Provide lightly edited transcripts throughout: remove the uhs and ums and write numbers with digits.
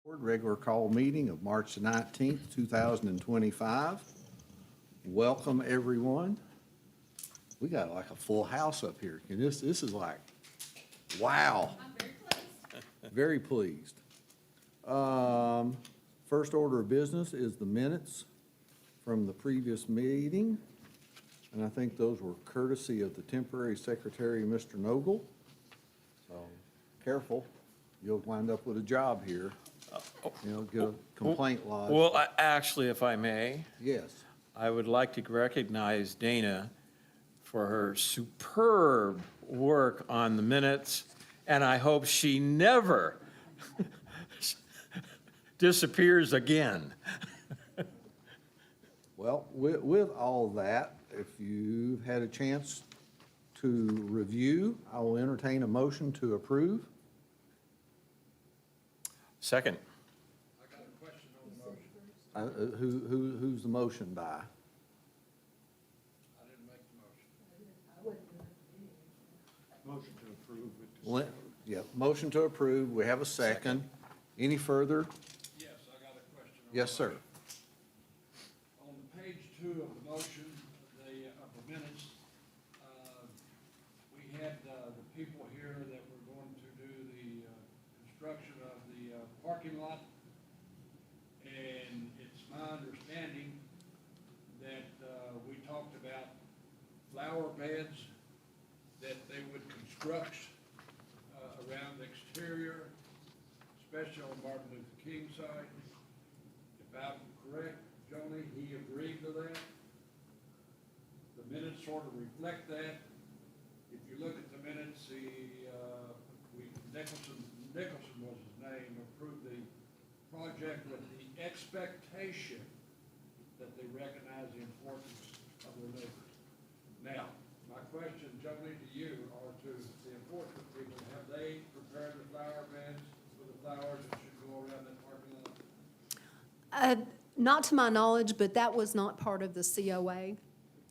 Regular call meeting of March the 19th, 2025. Welcome, everyone. We got like a full house up here. And this is like, wow. I'm Very very pleased. pleased. First order of business is the minutes from the previous meeting. And I think those were courtesy of the temporary secretary, Mr. Nogle. So careful, you'll wind up with a job here. Get a complaint lodged. Well, actually, if I may, Yes. I would like to recognize Dana for her superb work on the minutes, and I hope she never disappears again. Well, with all that, if you've had a chance to review, I will entertain a motion to approve. Second. I got a question on the motion. Who's the motion by? I didn't make the motion. Motion to approve it. Yeah, motion to approve. We have a second. Any further? Yes, I got a question. Yes, sir. On page 2 of the motion, of the minutes, we had the people here that were going to do the construction of the parking lot. And it's my understanding that we talked about flower beds that they would construct around the exterior, especially on Martin Luther King side. If I'm correct, Joni, he agreed to that. The minutes sort of reflect that. If you look at the minutes, Nicholson was his name, approved the project with the expectation that they recognize the importance of their neighbors. Now, my question, Joni, to you, or to the enforcement people, have they prepared the flower beds for the flowers that should go around that parking lot? Not to my knowledge, but that was not part of the COA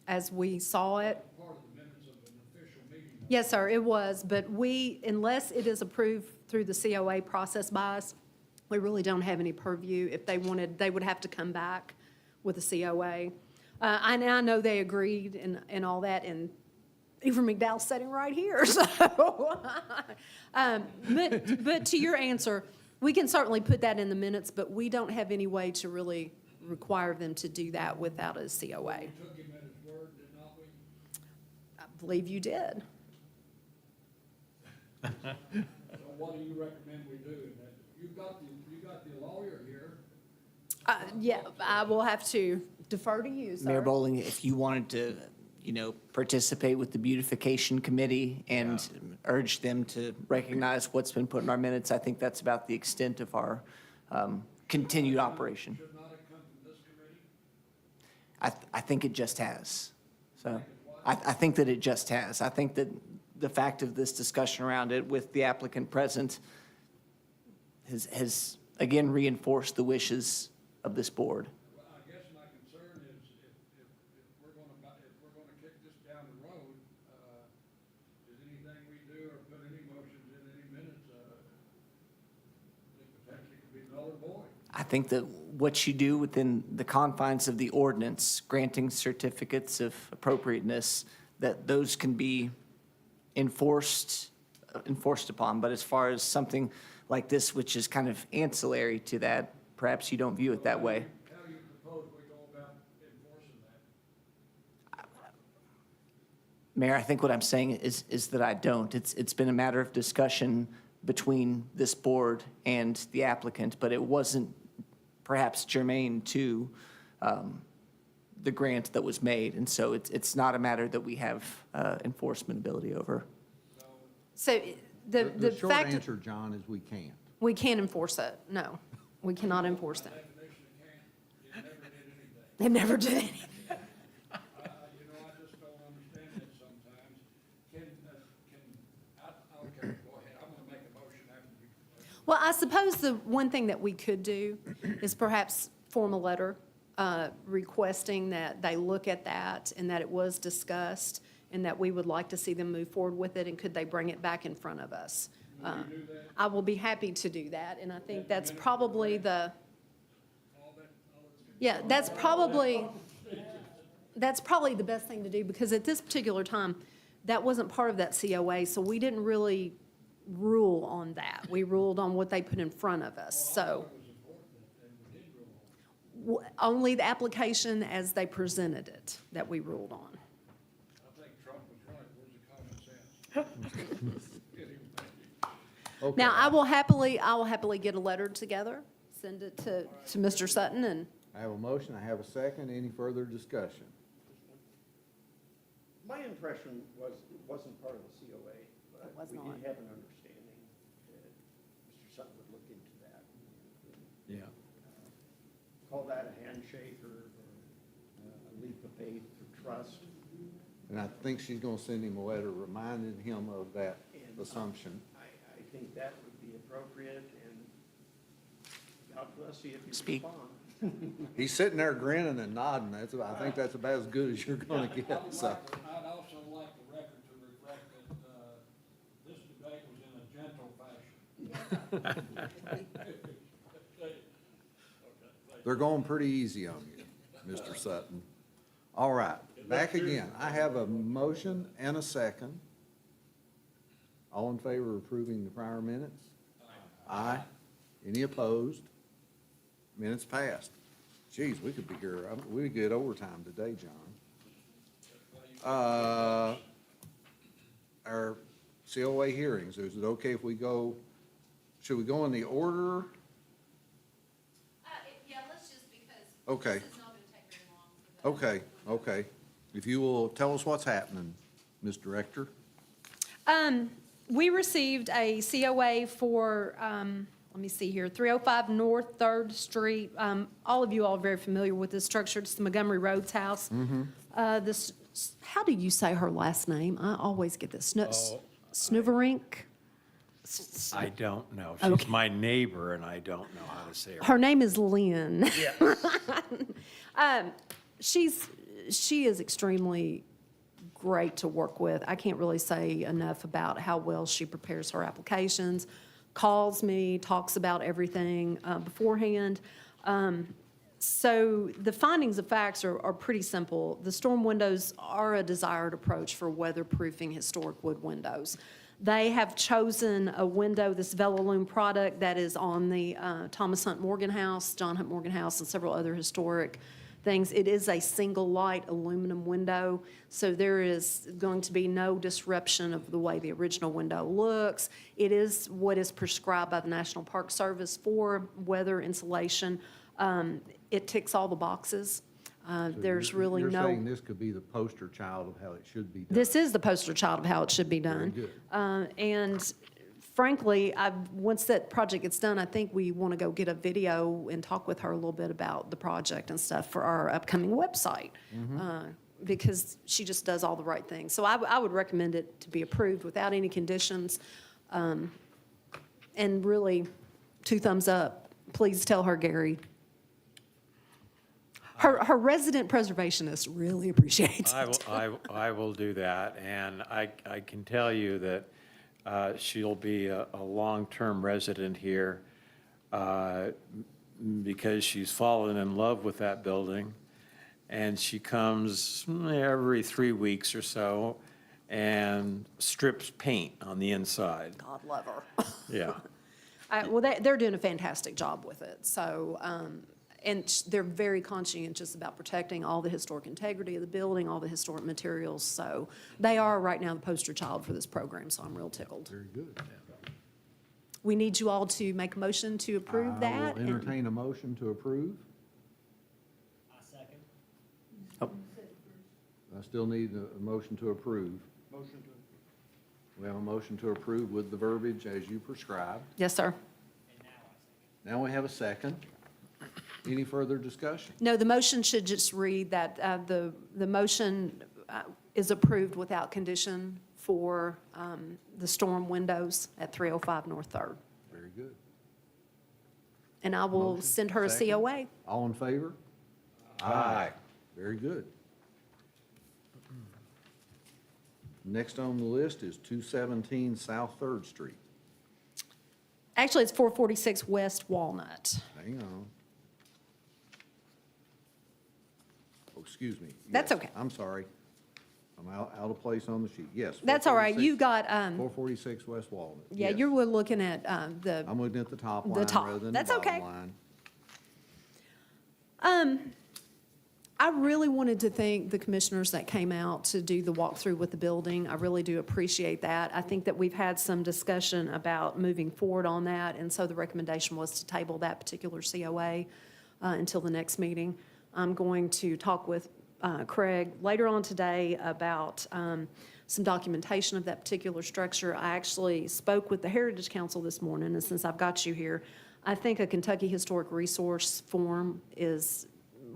as we saw it. Part of the minutes of an official meeting. Yes, sir, it was, but unless it is approved through the COA process by us, we really don't have any purview. If they wanted, they would have to come back with a COA. I know they agreed and all that, and even McDowell's sitting right here, so. But to your answer, we can certainly put that in the minutes, but we don't have any way to really require them to do that without a COA. We took him at his word, did not we? I believe you did. So what do you recommend we do in that? You got the lawyer here. Yeah, I will have to defer to you, sir. Mayor Bowling, if you wanted to, participate with the beautification committee and urge them to recognize what's been put in our minutes, I think that's about the extent of our continued operation. Should not have come from this committee? I think it just has. So I think that it just has. I think that the fact of this discussion around it with the applicant present has again reinforced the wishes of this board. Well, I guess my concern is if we're gonna kick this down the road, is anything we do or put any motions in any minutes, it potentially could be null and void. I think that what you do within the confines of the ordinance, granting certificates of appropriateness, that those can be enforced upon. But as far as something like this, which is kind of ancillary to that, perhaps you don't view it that way. How do you propose we go about enforcing that? Mayor, I think what I'm saying is that I don't. It's been a matter of discussion between this board and the applicant, but it wasn't perhaps germane to the grant that was made. And so it's not a matter that we have enforcement ability over. So the short fact, answer, John, is we can't. we can't enforce it. No, we cannot enforce that. Definition of can, it never did anything. They never did anything. I just don't understand it sometimes. Okay, go ahead. I'm gonna make a motion after you. Well, I suppose the one thing that we could do is perhaps form a letter requesting that they look at that and that it was discussed and that we would like to see them move forward with it, and could they bring it back in front of us? I will be happy to do that, and I think that's probably the, yeah, that's probably the best thing to do, because at this particular time, that wasn't part of that COA, so we didn't really rule on that. We ruled on what they put in front of us, so. Only the application as they presented it that we ruled on. I think Trump was right, where's the common sense? Okay. Now, I will happily get a letter together, send it to Mr. Sutton, and I have a motion, I have a second. Any further discussion? My impression was it wasn't part of the COA, It was but we not. did have an understanding that Mr. Sutton would look into that. Yeah. Call that a handshake or a leap of faith or trust. And I think she's gonna send him a letter reminding him of that And assumption. I think that would be appropriate, and God bless you if you Speak. respond. He's sitting there grinning and nodding. I think that's about as good as you're gonna get, so. I'd also like the record to reflect that, this debate was in a gentle fashion. They're going pretty easy on you, Mr. Sutton. All right, back again. I have a motion and a second. All in favor of approving the prior minutes? Aye. Any opposed? Minutes passed. Geez, we could be here, we could get overtime today, John. Our COA hearings, is it okay if we go, should we go in the order? yeah, let's just, because Okay. this is not gonna take very long. Okay. If you will tell us what's happening, Ms. Director? We received a COA for, let me see here, 305 North 3rd Street. All of you all are very familiar with this structure. It's the Montgomery Rhodes house. This, how do you say her last name? I always get this. Snuverink? I don't know. Okay. She's my neighbor, and I don't know how to say her. Her name is Lynn. She is extremely great to work with. I can't really say enough about how well she prepares her applications, calls me, talks about everything beforehand. So the findings of facts are pretty simple. The storm windows are a desired approach for weatherproofing historic wood windows. They have chosen a window, this Velolume product, that is on the Thomas Hunt Morgan House, John Hunt Morgan House, and several other historic things. It is a single light aluminum window, so there is going to be no disruption of the way the original window looks. It is what is prescribed by the National Park Service for weather insulation. It ticks all the boxes. There's really You're no. saying this could be the poster child of how it should be done? This is the poster child of how it should be done. good. And frankly, once that project gets done, I think we want to go get a video and talk with her a little bit about the project and stuff for our upcoming website. Because she just does all the right things. So I would recommend it to be approved without any conditions. And really, 2 thumbs up. Please tell her, Gary. Her resident preservationist really appreciates it. I will do that, and I can tell you that she'll be a long-term resident here because she's fallen in love with that building, and she comes every 3 weeks or so and strips paint on the inside. God love her. Yeah. Well, they're doing a fantastic job with it, so, and they're very conscientious about protecting all the historic integrity of the building, all the historic materials, so they are right now the poster child for this program, so I'm real tickled. Very good. We need you all to make a motion to approve that. I will and- entertain a motion to approve. I still need a motion to approve. Motion to We have a motion to approve with the verbiage as you prescribed. Yes, sir. Now we have a second. Any further discussion? No, the motion should just read that the motion is approved without condition for the storm windows at 305 North 3rd. Very good. And I will Motion, send her a second. COA. All in favor? Aye. Very good. Next on the list is 217 South 3rd Street. Actually, it's 446 West Walnut. Hang on. Oh, excuse me. That's Yes, okay. I'm sorry. I'm out of place on the sheet. Yes. That's all right. You 446 got, 446 West Walnut. yeah, Yes. you were looking at the, I'm looking at the top the line top. rather than the That's bottom okay. line. I really wanted to thank the commissioners that came out to do the walkthrough with the building. I really do appreciate that. I think that we've had some discussion about moving forward on that, and so the recommendation was to table that particular COA until the next meeting. I'm going to talk with Craig later on today about some documentation of that particular structure. I actually spoke with the Heritage Council this morning, and since I've got you here, I think a Kentucky Historic Resource form is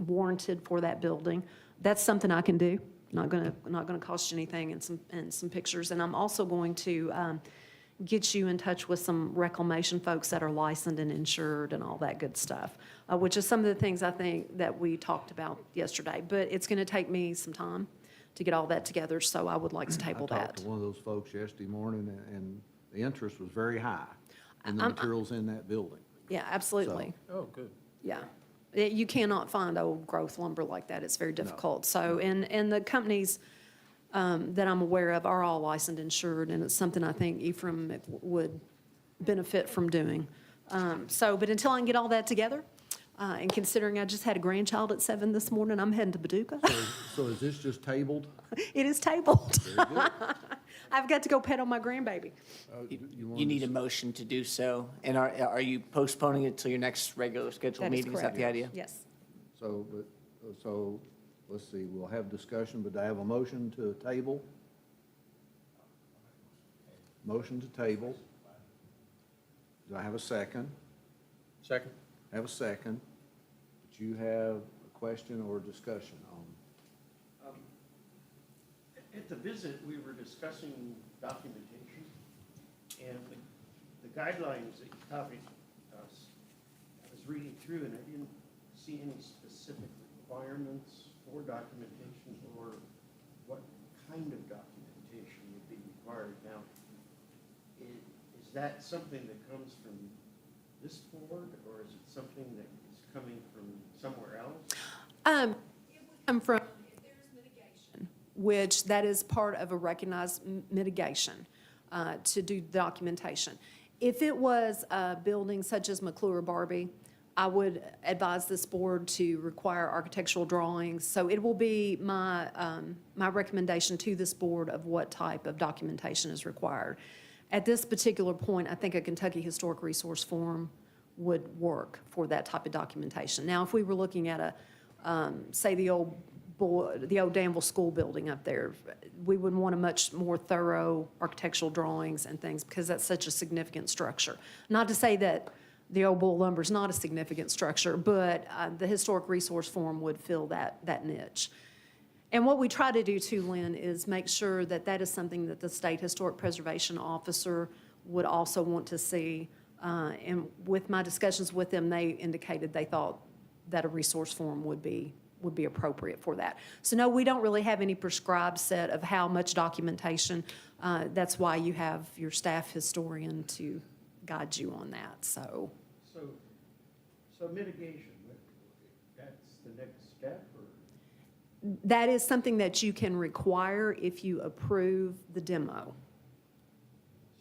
warranted for that building. That's something I can do. Not gonna cost you anything, and some pictures. And I'm also going to get you in touch with some reclamation folks that are licensed and insured and all that good stuff, which is some of the things I think that we talked about yesterday. But it's gonna take me some time to get all that together, so I would like to table I talked that. to one of those folks yesterday morning, and the interest was very high in the I'm- materials in that building. Yeah, absolutely. Oh, good. Yeah. You cannot find old growth lumber like that. It's very difficult. So, and the companies that I'm aware of are all licensed, insured, and it's something I think Ephraim would benefit from doing. But until I can get all that together, and considering I just had a grandchild at 7 this morning, I'm heading to Paducah. So is this just tabled? It is tabled. Very good. I've got to go pet on my grandbaby. wanted You need to a motion to do so. And are you postponing it till your next regular scheduled That is meeting? Is that correct. the idea? Yes. So, let's see, we'll have discussion, but do I have a motion to table? Motion to table. Do I have a second? Second. Have a second. Do you have a question or discussion on? At the visit, we were discussing documentation, and the guidelines that you copied us, I was reading through, and I didn't see any specific requirements for documentation or what kind of documentation would be required. Now, is that something that comes from this board, or is it something that is coming from somewhere else? It would come from, if there's mitigation, which that is part of a recognized mitigation to do documentation. If it was a building such as McClure Barbie, I would advise this board to require architectural drawings. So it will be my, my recommendation to this board of what type of documentation is required. At this particular point, I think a Kentucky Historic Resource form would work for that type of documentation. Now, if we were looking at a, say, the old Danville school building up there, we would want a much more thorough architectural drawings and things because that's such a significant structure. Not to say that the old Bull lumber is not a significant structure, but the historic resource form would fill that niche. And what we try to do too, Lynn, is make sure that that is something that the State Historic Preservation Officer would also want to see. And with my discussions with them, they indicated they thought that a resource form would be appropriate for that. So no, we don't really have any prescribed set of how much documentation. That's why you have your staff historian to guide you on that, so. So mitigation, that's the next step, or? That is something that you can require if you approve the demo.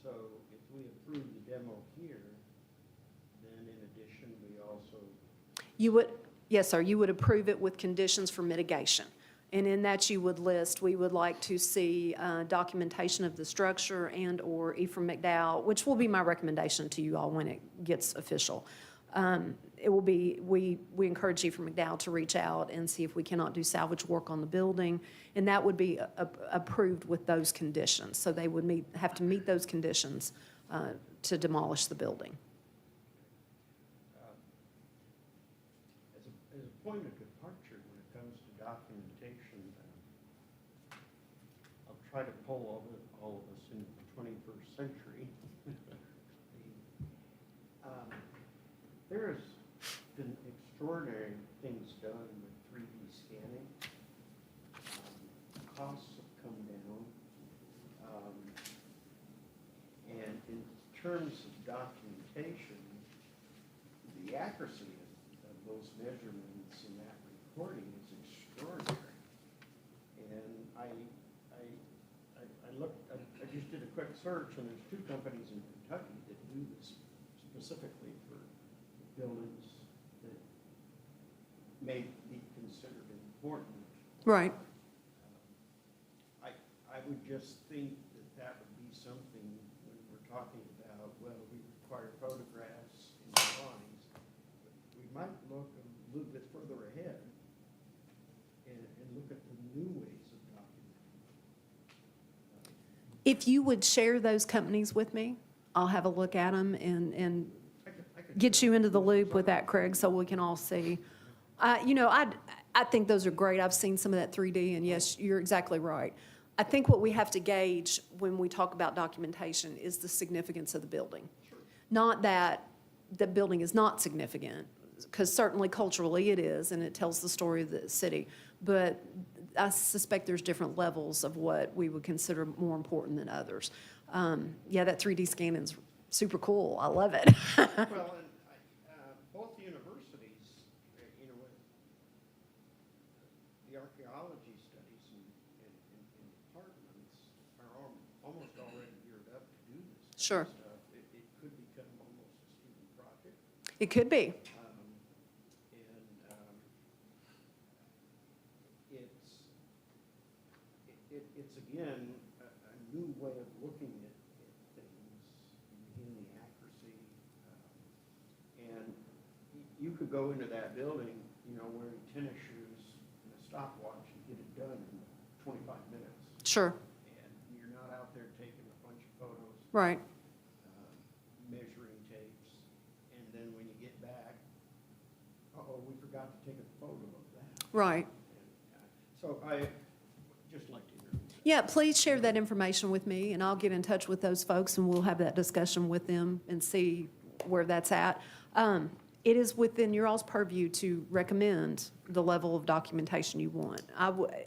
So if we approve the demo here, then in addition, we also, You would, yes, sir, you would approve it with conditions for mitigation. And in that you would list, we would like to see documentation of the structure and/or Ephraim McDowell, which will be my recommendation to you all when it gets official. It will be, we encourage Ephraim McDowell to reach out and see if we cannot do salvage work on the building, and that would be approved with those conditions. So they would have to meet those conditions to demolish the building. as a point of departure when it comes to documentation, I'll try to pull all of us into the 21st century. There's been extraordinary things done with 3D scanning. Costs have come down. And in terms of documentation, the accuracy of those measurements in that recording is extraordinary. And I looked, I just did a quick search, and there's 2 companies in Kentucky that do this specifically for buildings that may be considered important. Right. I would just think that that would be something when we're talking about, well, we require photographs and drawings. We might look a little bit further ahead and look at the new ways of documenting. If you would share those companies with me, I'll have a look at them and I could get you into the loop with that, Craig, so we can all see. You know, I think those are great. I've seen some of that 3D, and yes, you're exactly right. I think what we have to gauge when we talk about documentation is the significance of the building. Not that the building is not significant, because certainly culturally it is, and it tells the story of the city. But I suspect there's different levels of what we would consider more important than others. Yeah, that 3D scanning's super cool. I love it. Well, and both universities, you know, with the archaeology studies in departments are almost already geared up to do this. Sure. Stuff. It could become almost a student project. It could be. It's again, a new way of looking at things in the accuracy. And you could go into that building, you know, wearing tennis shoes and a stopwatch and get it done in 25 minutes. Sure. And you're not out there taking a bunch of photos, Right. measuring tapes, and then when you get back, we forgot to take a photo of that. Right. So I just like to hear. Yeah, please share that information with me, and I'll get in touch with those folks, and we'll have that discussion with them and see where that's at. It is within your all's purview to recommend the level of documentation you want.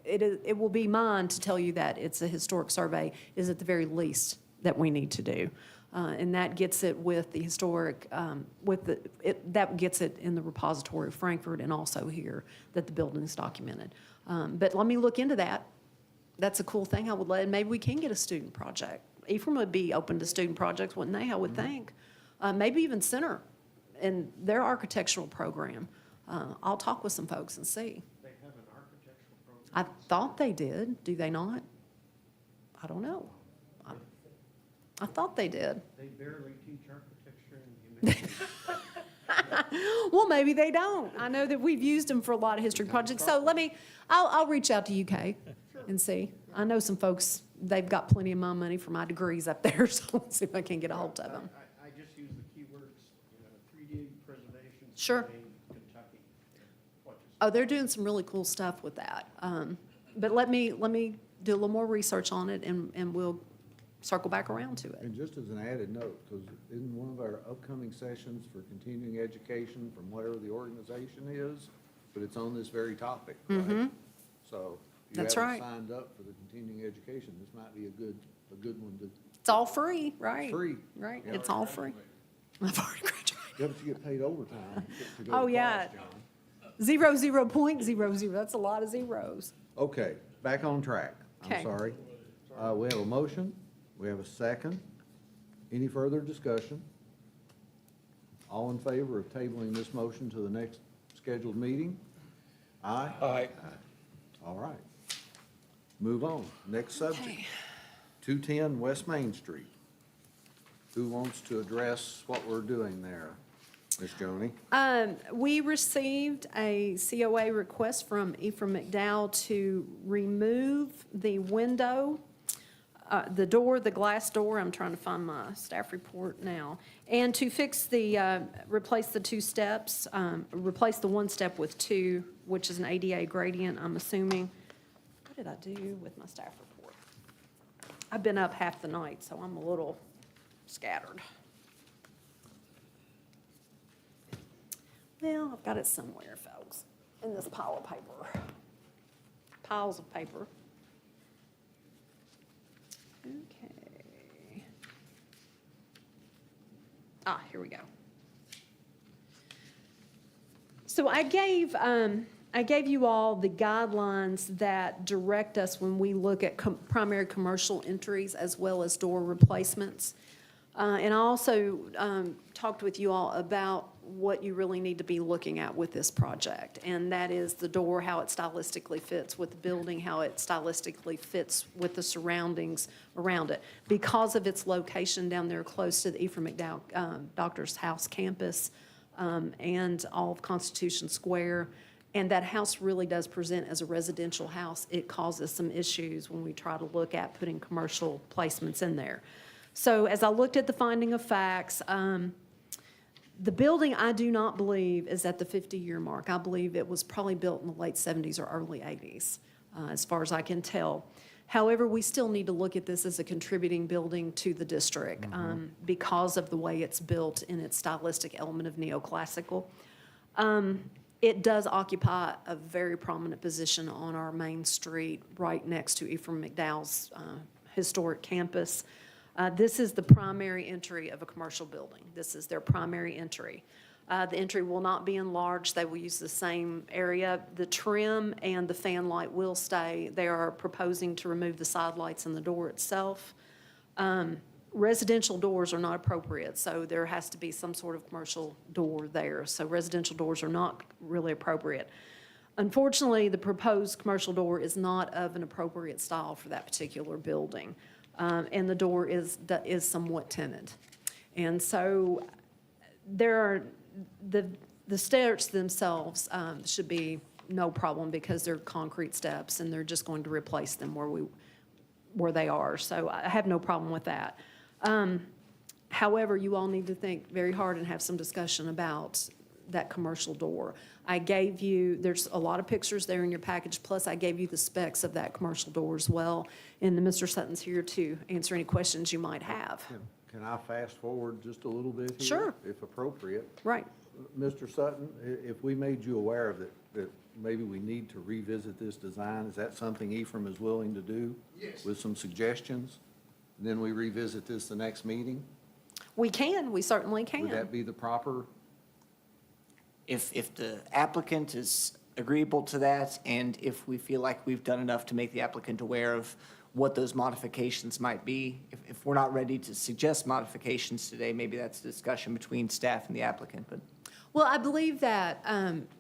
It will be mine to tell you that it's a historic survey is at the very least that we need to do. And that gets it with the historic, that gets it in the repository of Frankfurt and also here, that the building is documented. But let me look into that. That's a cool thing I would let, and maybe we can get a student project. Ephraim would be open to student projects, wouldn't they, I would think? Maybe even Center in their architectural program. I'll talk with some folks and see. They have an architectural program. I thought they did. Do they not? I don't know. I thought they did. They barely teach architecture and humanities. Well, maybe they don't. I know that we've used them for a lot of history projects. So I'll reach out to UK and see. I know some folks, they've got plenty of my money for my degrees up there, so let's see if I can get a hold of them. I just use the keywords, 3D preservation. Sure. Spain, Kentucky. Oh, they're doing some really cool stuff with that. But let me do a little more research on it, and we'll circle back around to it. And just as an added note, because in one of our upcoming sessions for continuing education from whatever the organization is, but it's on this very topic, right? So if you That's haven't right. signed up for the continuing education, this might be a good one to, It's all free, right? free. Right, Yeah. it's all free. I've already graduated. Yeah, but you get paid overtime to go to Oh, yeah. college, John. 0.00, that's a lot of zeros. Okay, back on track. I'm Okay. sorry. We have a motion, we have a second. Any further discussion? All in favor of tabling this motion to the next scheduled meeting? Aye? Aye. All right. Move on. Next subject. 210 West Main Street. Who wants to address what we're doing there? Ms. Joni? We received a COA request from Ephraim McDowell to remove the window, the door, the glass door, I'm trying to find my staff report now, and to fix replace the 2 steps, replace the 1 step with 2, which is an ADA gradient, I'm assuming. What did I do with my staff report? I've been up half the night, so I'm a little scattered. Well, I've got it somewhere, folks, in this pile of paper. Piles of paper. Okay. Here we go. So I gave you all the guidelines that direct us when we look at primary commercial entries as well as door replacements. And I also talked with you all about what you really need to be looking at with this project. And that is the door, how it stylistically fits with the building, how it stylistically fits with the surroundings around it. Because of its location down there close to the Ephraim McDowell Doctor's House campus and all of Constitution Square, and that house really does present as a residential house, it causes some issues when we try to look at putting commercial placements in there. So as I looked at the finding of facts, the building, I do not believe, is at the 50-year mark. I believe it was probably built in the late 70s or early 80s, as far as I can tell. However, we still need to look at this as a contributing building to the district because of the way it's built in its stylistic element of neoclassical. It does occupy a very prominent position on our main street, right next to Ephraim McDowell's historic campus. This is the primary entry of a commercial building. This is their primary entry. The entry will not be enlarged. They will use the same area. The trim and the fan light will stay. They are proposing to remove the side lights in the door itself. Residential doors are not appropriate, so there has to be some sort of commercial door there. So residential doors are not really appropriate. Unfortunately, the proposed commercial door is not of an appropriate style for that particular building. And the door is somewhat tinted. And so there are, the stairs themselves should be no problem because they're concrete steps and they're just going to replace them where they are. So I have no problem with that. However, you all need to think very hard and have some discussion about that commercial door. I gave you, there's a lot of pictures there in your package, plus I gave you the specs of that commercial door as well. And Mr. Sutton's here to answer any questions you might have. Can I fast forward just a little bit here? Sure. If appropriate. Right. Mr. Sutton, if we made you aware of that maybe we need to revisit this design, is that something Ephraim is willing to do? Yes. With some suggestions? And then we revisit this the next meeting? We certainly can. Would that be the proper? If the applicant is agreeable to that, and if we feel like we've done enough to make the applicant aware of what those modifications might be, if we're not ready to suggest modifications today, maybe that's a discussion between staff and the applicant, but. Well, I believe that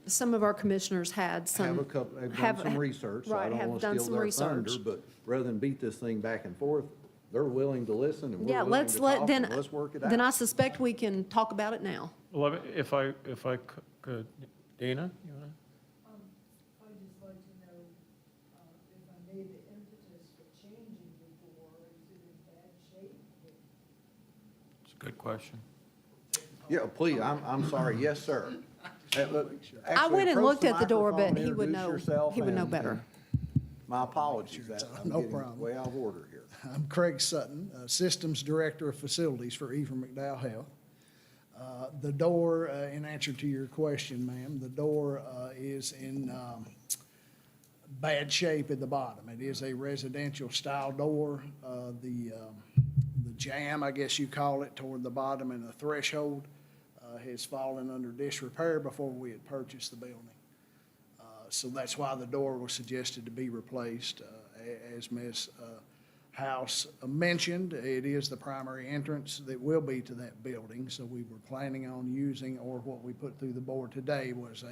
some of our commissioners had some. Have done some research, so I Right, don't have want to done steal some their thunder, research. but rather than beat this thing back and forth, they're willing to listen and Yeah, we're willing let's to let, talk, then, and let's work it out. then I suspect we can talk about it now. Well, if I could, Dana, you want to? I'd just like to know if I made the impetus for changing the door, is it in bad shape? It's a good question. Yeah, please, I'm sorry, yes, sir. I went and looked at the door, but he would know, he would know better. My apologies, I'm No getting problem. way out of order here. I'm Craig Sutton, Systems Director of Facilities for Ephraim McDowell Health. The door, in answer to your question, ma'am, the door is in bad shape at the bottom. It is a residential style door. The jamb, I guess you call it, toward the bottom and the threshold has fallen under disrepair before we had purchased the building. So that's why the door was suggested to be replaced. As Ms. House mentioned, it is the primary entrance that will be to that building. So we were planning on using, or what we put through the board today was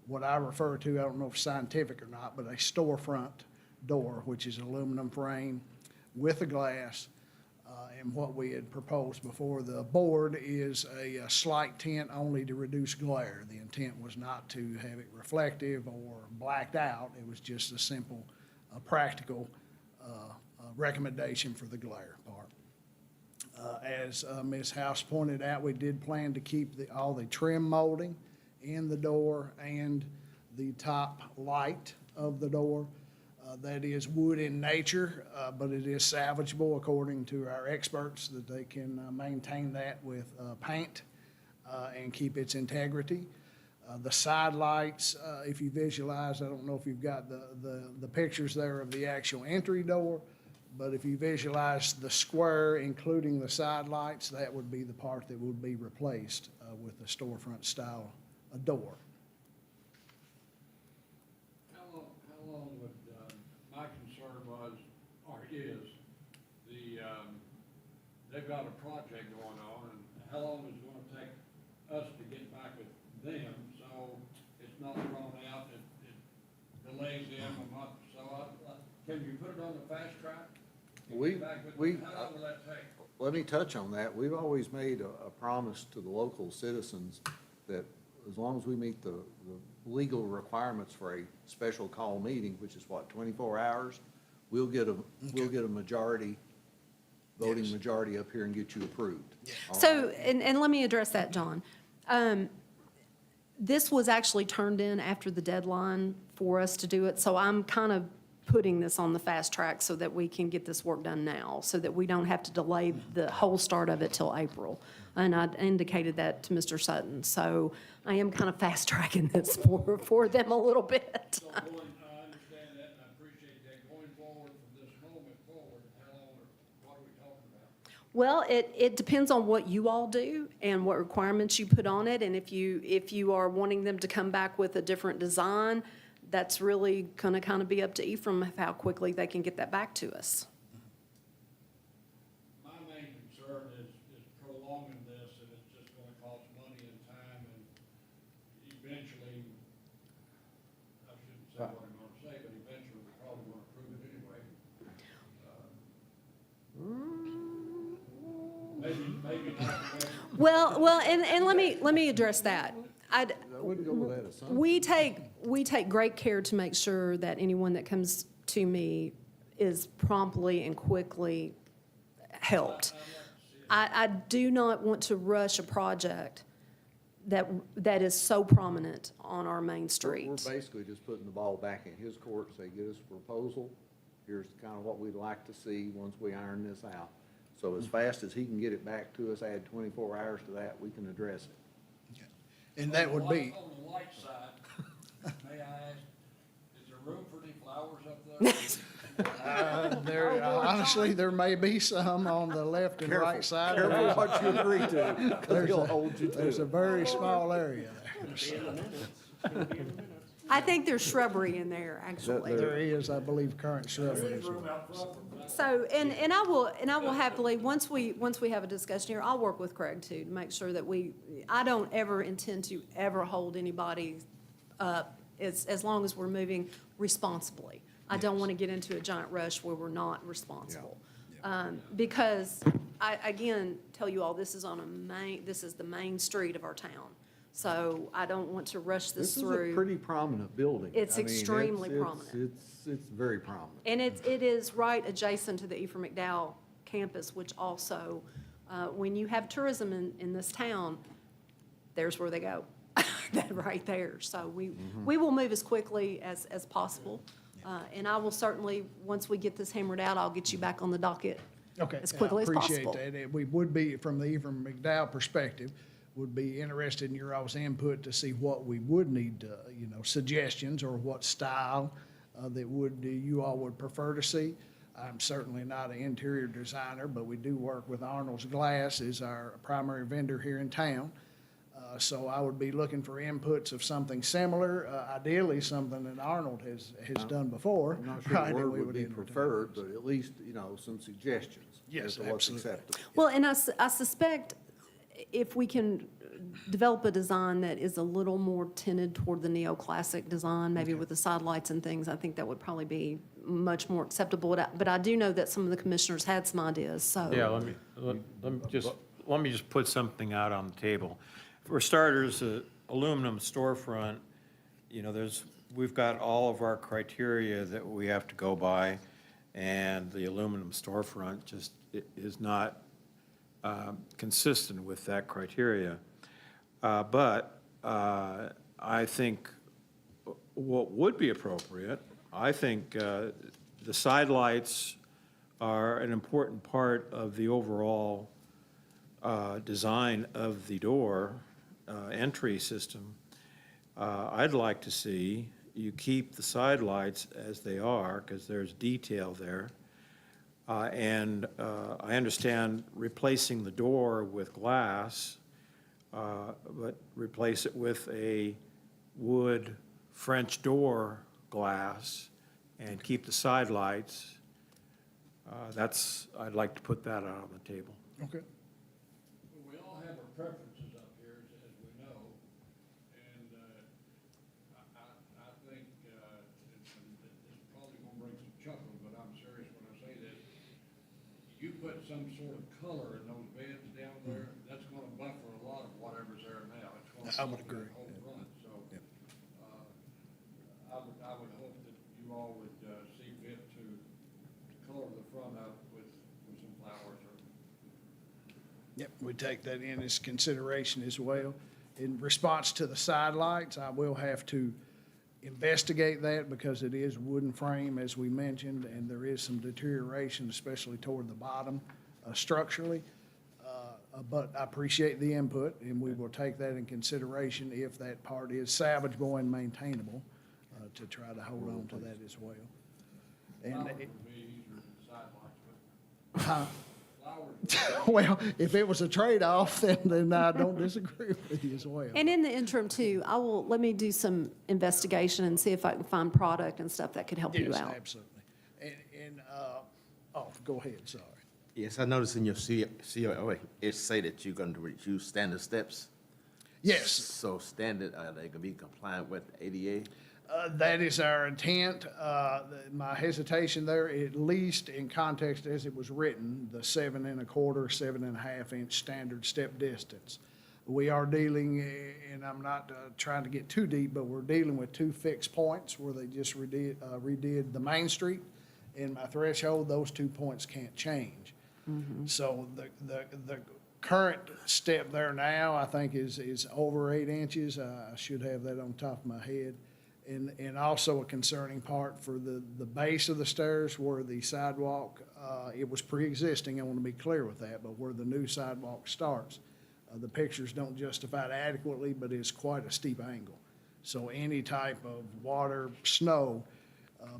what I refer to, I don't know if scientific or not, but a storefront door, which is aluminum frame with a glass. And what we had proposed before the board is a slight tint only to reduce glare. The intent was not to have it reflective or blacked out. It was just a simple, practical recommendation for the glare part. As Ms. House pointed out, we did plan to keep all the trim molding in the door and the top light of the door. That is wood in nature, but it is salvageable according to our experts that they can maintain that with paint and keep its integrity. The side lights, if you visualize, I don't know if you've got the pictures there of the actual entry door, But if you visualize the square, including the side lights, that would be the part that would be replaced with the storefront style door. How long would, my concern was, or is, they've got a project going on, and how long is it gonna take us to get back with them, so it's not thrown out, it delays them a month, so can you put it on the fast track? Can you get back with them? How long will that take? Let me touch on that. We've always made a promise to the local citizens that as long as we meet the legal requirements for a special call meeting, which is what, 24 hours, we'll get a majority, voting majority up here and get you approved. All So, right? and let me address that, John. This was actually turned in after the deadline for us to do it, so I'm kind of putting this on the fast track so that we can get this work done now, so that we don't have to delay the whole start of it till April. And I indicated that to Mr. Sutton, so I am kind of fast tracking this for them a little bit. So going, I understand that, and I appreciate that, going forward from this moment forward, how long, what are we talking about? Well, it depends on what you all do and what requirements you put on it, and if you are wanting them to come back with a different design, that's really gonna kind of be up to Ephraim of how quickly they can get that back to us. My main concern is prolonging this, and it's just gonna cost money and time, and eventually, I shouldn't say what I'm gonna say, but eventually we're probably gonna approve it anyway. Maybe not. Well, and let me address that. I wouldn't go with that assumption. We take great care to make sure that anyone that comes to me is promptly and quickly helped. I do not want to rush a project that is so prominent on our main We're street. basically just putting the ball back in his court, say, get us a proposal. Here's kind of what we'd like to see once we iron this out. So as fast as he can get it back to us, add 24 hours to that, we can address it. And that would be, On the light side, may I ask, is there room for any flowers up there? there, honestly, there may be some on the left and right side. of Careful that. what you agree to, because he'll hold you to There's a it. very small area there. It's gonna be in the minutes. It's gonna be in the minutes. I think there's shrubbery in there, actually. There is, I believe, current shrubbery. So, and I will happily, once we have a discussion here, I'll work with Craig too, to make sure that I don't ever intend to ever hold anybody up as long as we're moving responsibly. I don't want to get into a giant rush where we're not responsible. Because I, again, tell you all, this is the main street of our town. So I don't want to rush this This is a through. pretty prominent building. It's I mean, extremely prominent. It's very prominent. And it is right adjacent to the Ephraim McDowell campus, which also, when you have tourism in this town, there's where they go, that right there. So we will move as quickly as possible. And I will certainly, once we get this hammered out, I'll get you back on the docket Okay. as quickly as possible. I appreciate that. We would be, from the Ephraim McDowell perspective, would be interested in your all's input to see what we would need, suggestions or what style that you all would prefer to see. I'm certainly not an interior designer, but we do work with Arnold's Glass as our primary vendor here in town. So I would be looking for inputs of something similar, ideally something that Arnold has done before. I'm not sure right, the and word we would be entertain preferred, those. but at least, some suggestions. Yes, as to what's absolutely. acceptable. Well, and I suspect if we can develop a design that is a little more tinted toward the neoclassic design, maybe with the side lights and things, I think that would probably be much more acceptable. But I do know that some of the commissioners had some ideas, so. Yeah, let me just put something out on the table. For starters, aluminum storefront, we've got all of our criteria that we have to go by, and the aluminum storefront just is not consistent with that criteria. But I think what would be appropriate, I think the side lights are an important part of the overall design of the door entry system. I'd like to see you keep the side lights as they are, because there's detail there. And I understand replacing the door with glass, but replace it with a wood French door glass and keep the side lights. I'd like to put that out on the table. Okay. Well, we all have our preferences up here, as we know, and I think it's probably gonna bring some chuckles, but I'm serious when I say this. You put some sort of color in those beds down there, that's gonna buffer a lot of whatever's there now. It's gonna I would soften agree. that whole front, so Yep. I would hope that you all would see fit to color the front up with some flowers or Yep, we take that in as consideration as well. In response to the side lights, I will have to investigate that because it is wooden frame, as we mentioned, and there is some deterioration, especially toward the bottom structurally. But I appreciate the input, and we will take that in consideration if that part is salvageable and maintainable, to try to hold on to that as well. And flowers it- would be easier than sidelights, Huh? flowers. Well, if it was a trade-off, then I don't disagree with you as well. And in the interim too, let me do some investigation and see if I can find product and stuff that could help you Yes, out. absolutely. Go ahead, sorry. Yes, I noticed in your COA, it say that you're going to use standard steps. Yes, So standard, are they going to be compliant with ADA? that is our intent. My hesitation there, at least in context as it was written, the 7 1/4, 7 1/2 inch standard step distance. We are dealing, and I'm not trying to get too deep, but we're dealing with 2 fixed points where they just redid the Main Street. In my threshold, those 2 points can't change. So the current step there now, I think, is over 8 inches. I should have that on top of my head. And also a concerning part for the base of the stairs where the sidewalk, it was pre-existing, I want to be clear with that, but where the new sidewalk starts, the pictures don't justify it adequately, but it's quite a steep angle. So any type of water, snow,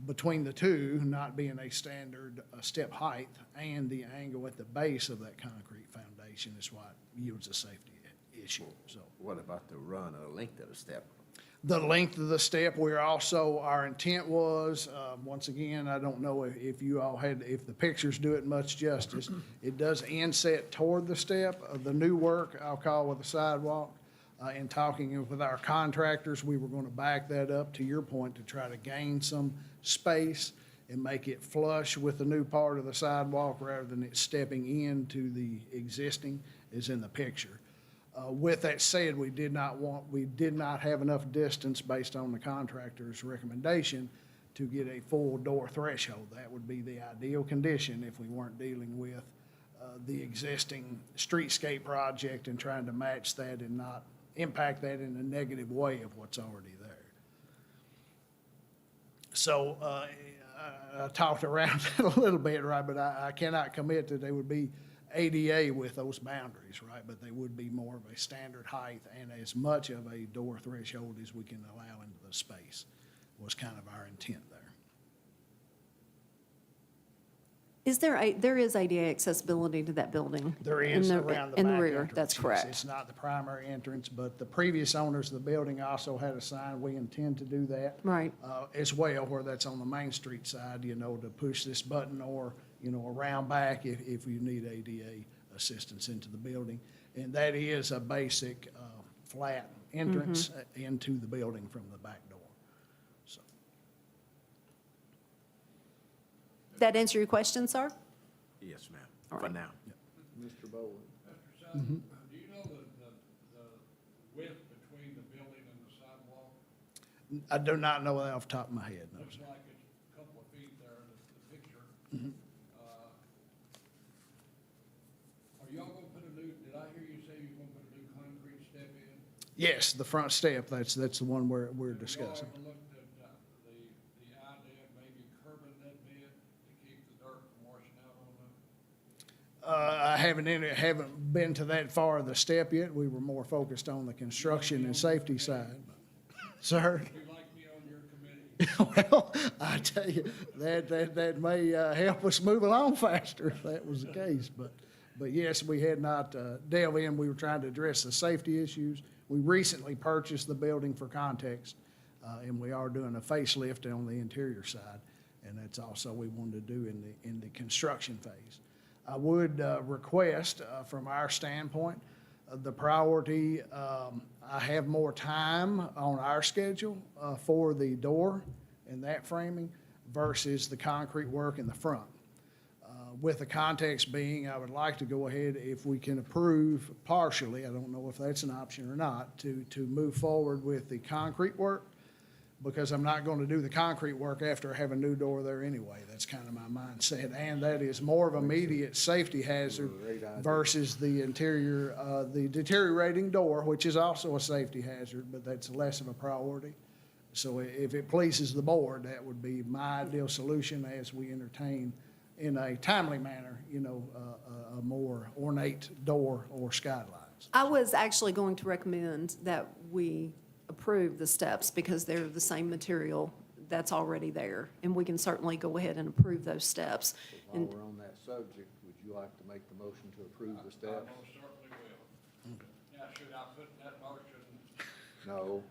between the two, not being a standard step height, and the angle at the base of that concrete foundation is what yields a safety issue, so. What about the run or length of the step? The length of the step, our intent was, once again, I don't know if you all if the pictures do it much justice, it does inset toward the step of the new work, I'll call with the sidewalk. In talking with our contractors, we were going to back that up, to your point, to try to gain some space and make it flush with the new part of the sidewalk rather than it stepping into the existing as in the picture. With that said, we did not have enough distance based on the contractor's recommendation to get a full door threshold. That would be the ideal condition if we weren't dealing with the existing streetscape project and trying to match that and not impact that in a negative way of what's already there. So I talked around it a little bit, right, but I cannot commit that they would be ADA with those boundaries, right? But they would be more of a standard height and as much of a door threshold as we can allow into the space was kind of our intent there. There is ADA accessibility to that building? There is in around the in back rear, entrance, that's yes. correct. It's not the primary entrance, but the previous owners of the building also had a sign, we intend to do that. Right. As well, where that's on the Main Street side, to push this button or, around back if you need ADA assistance into the building. And that is a basic, flat entrance into the building from the back door. So, That answer your question, sir? Yes, ma'am, All for right. now. Mr. Bowen? Mr. Sutton, do you know the width between the building and the sidewalk? I do not know that off the top of my head, no, Looks sir. like it's a couple of feet there in the picture. Are y'all gonna put did I hear you say you're gonna put a new concrete step in? Yes, the front step, that's the one we're discussing. Have y'all ever looked at the idea of maybe curbing that bed to keep the dirt from washing out on the? I haven't been to that far of the step yet. We were more focused on the construction and safety side. Sir? If you like me on your committee, Well, I tell you, that may help us move along faster if that was the case. But yes, we had not delved in. We were trying to address the safety issues. We recently purchased the building for context, and we are doing a facelift on the interior side. And that's also we wanted to do in the construction phase. I would request, from our standpoint, the priority, I have more time on our schedule for the door and that framing versus the concrete work in the front. With the context being, I would like to go ahead, if we can approve partially, I don't know if that's an option or not, to move forward with the concrete work, because I'm not going to do the concrete work after I have a new door there anyway. That's kind of my mindset. And that is more of immediate safety hazard versus the interior, the deteriorating door, which is also a safety hazard, but that's less of a priority. So if it pleases the board, that would be my ideal solution as we entertain in a timely manner, a more ornate door or skylines. I was actually going to recommend that we approve the steps because they're the same material that's already there. And we can certainly go ahead and approve those steps. While And we're on that subject, would you like to make the motion to approve the I steps? most certainly will. Now, should I put in that motion? No.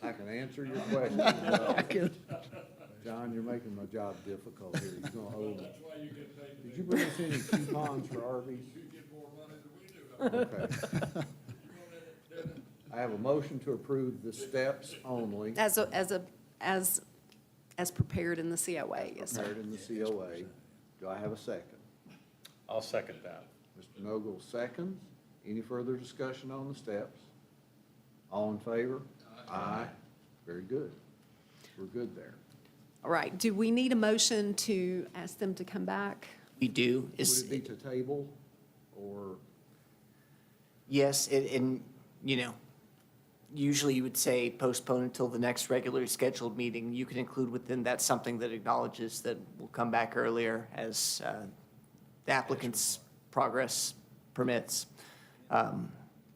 I can answer your question. John, you're making my job difficult here. You're gonna owe me. That's why you get paid. Did you bring us any coupons for Arby's? You get more money than we do. Okay. I have a motion to approve the steps only, as prepared in the COA, yes, sir. prepared in the COA. Do I have a second? I'll second that. Mr. Noble seconds. Any further discussion on the steps? All in favor? Aye. Very good. We're good there. All right, do we need a motion to ask them to come back? We do. Would Is, it be to table or? yes, and, usually you would say postpone until the next regularly scheduled meeting. You can include within that something that acknowledges that we'll come back earlier as the applicant's progress permits.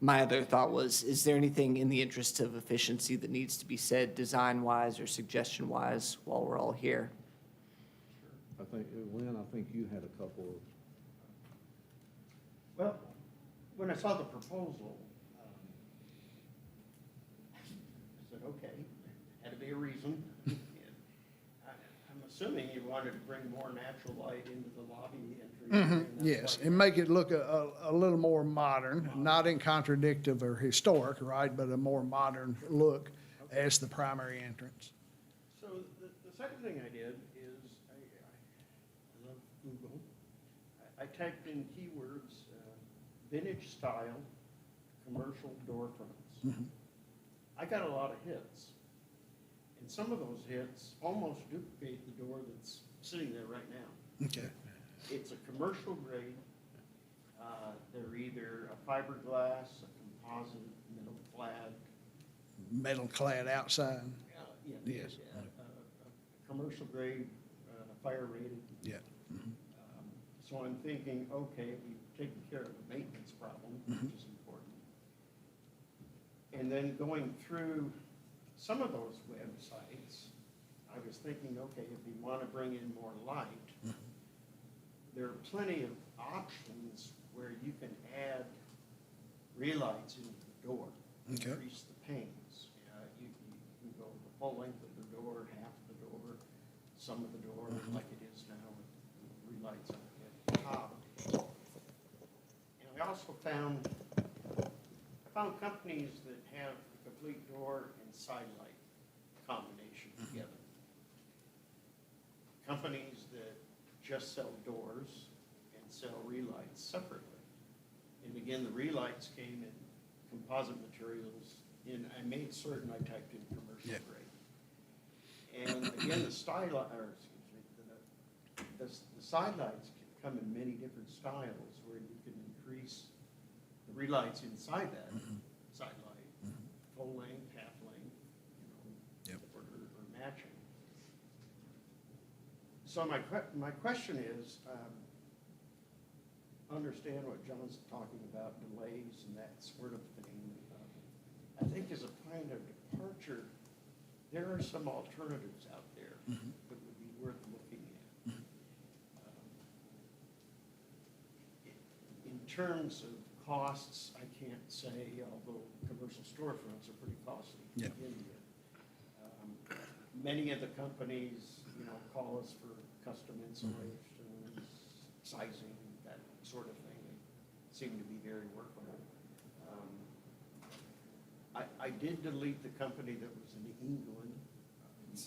My other thought was, is there anything in the interest of efficiency that needs to be said design-wise or suggestion-wise while we're all here? I think, Lynn, I think you had a couple of. Well, when I saw the proposal, I said, okay, had to be a reason. And I'm assuming you wanted to bring more natural light into the lobby entry. and that's Yes, why- and make it look a little more modern, not in contradictive or historic, right, but a more modern look as the primary entrance. So the second thing I did is, I love Google. I typed in keywords, vintage style, commercial door fronts. I got a lot of hits. And some of those hits almost duplicate the door that's sitting there right now. Okay. It's a commercial grade. They're either a fiberglass, a composite, metal clad. Metal clad outside, Yeah, Yes. a commercial grade, fire rated. yeah. So I'm thinking, okay, we've taken care of the maintenance problem, which is important. And then going through some of those websites, I was thinking, okay, if we want to bring in more light, there are plenty of options where you can add relights into the door, Okay. increase the panes. You can go the full length of the door, half the door, some of the door, like it is now with relights on the top. And I also found companies that have the complete door and side light combination together. Companies that just sell doors and sell relights separately. And again, the relights came in composite materials, and I made certain I typed in commercial Yeah. grade. And again, the side lights can come in many different styles where you can increase the relights inside that side light, full length, half length, Yep. or matching. So my question is, understand what John's talking about, delays and that sort of thing. I think is a kind of departure there are some alternatives out there that would be worth looking at. In terms of costs, I can't say, although commercial storefronts are pretty costly to Yeah. begin with. Many of the companies, call us for custom installations, sizing, that sort of thing. They seem to be very workable. I did delete the company that was in England.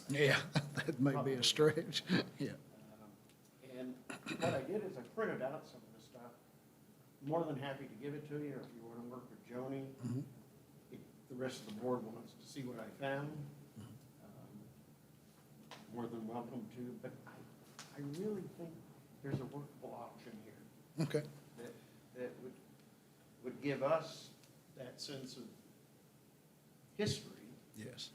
Yeah, that may be a stretch, yeah. And what I did is I printed out some of the stuff. More than happy to give it to you, or if you want to work with Joni. If the rest of the board wants to see what I found, more than welcome to, but I really think there's a workable option here Okay, that would give us that sense of history, yes.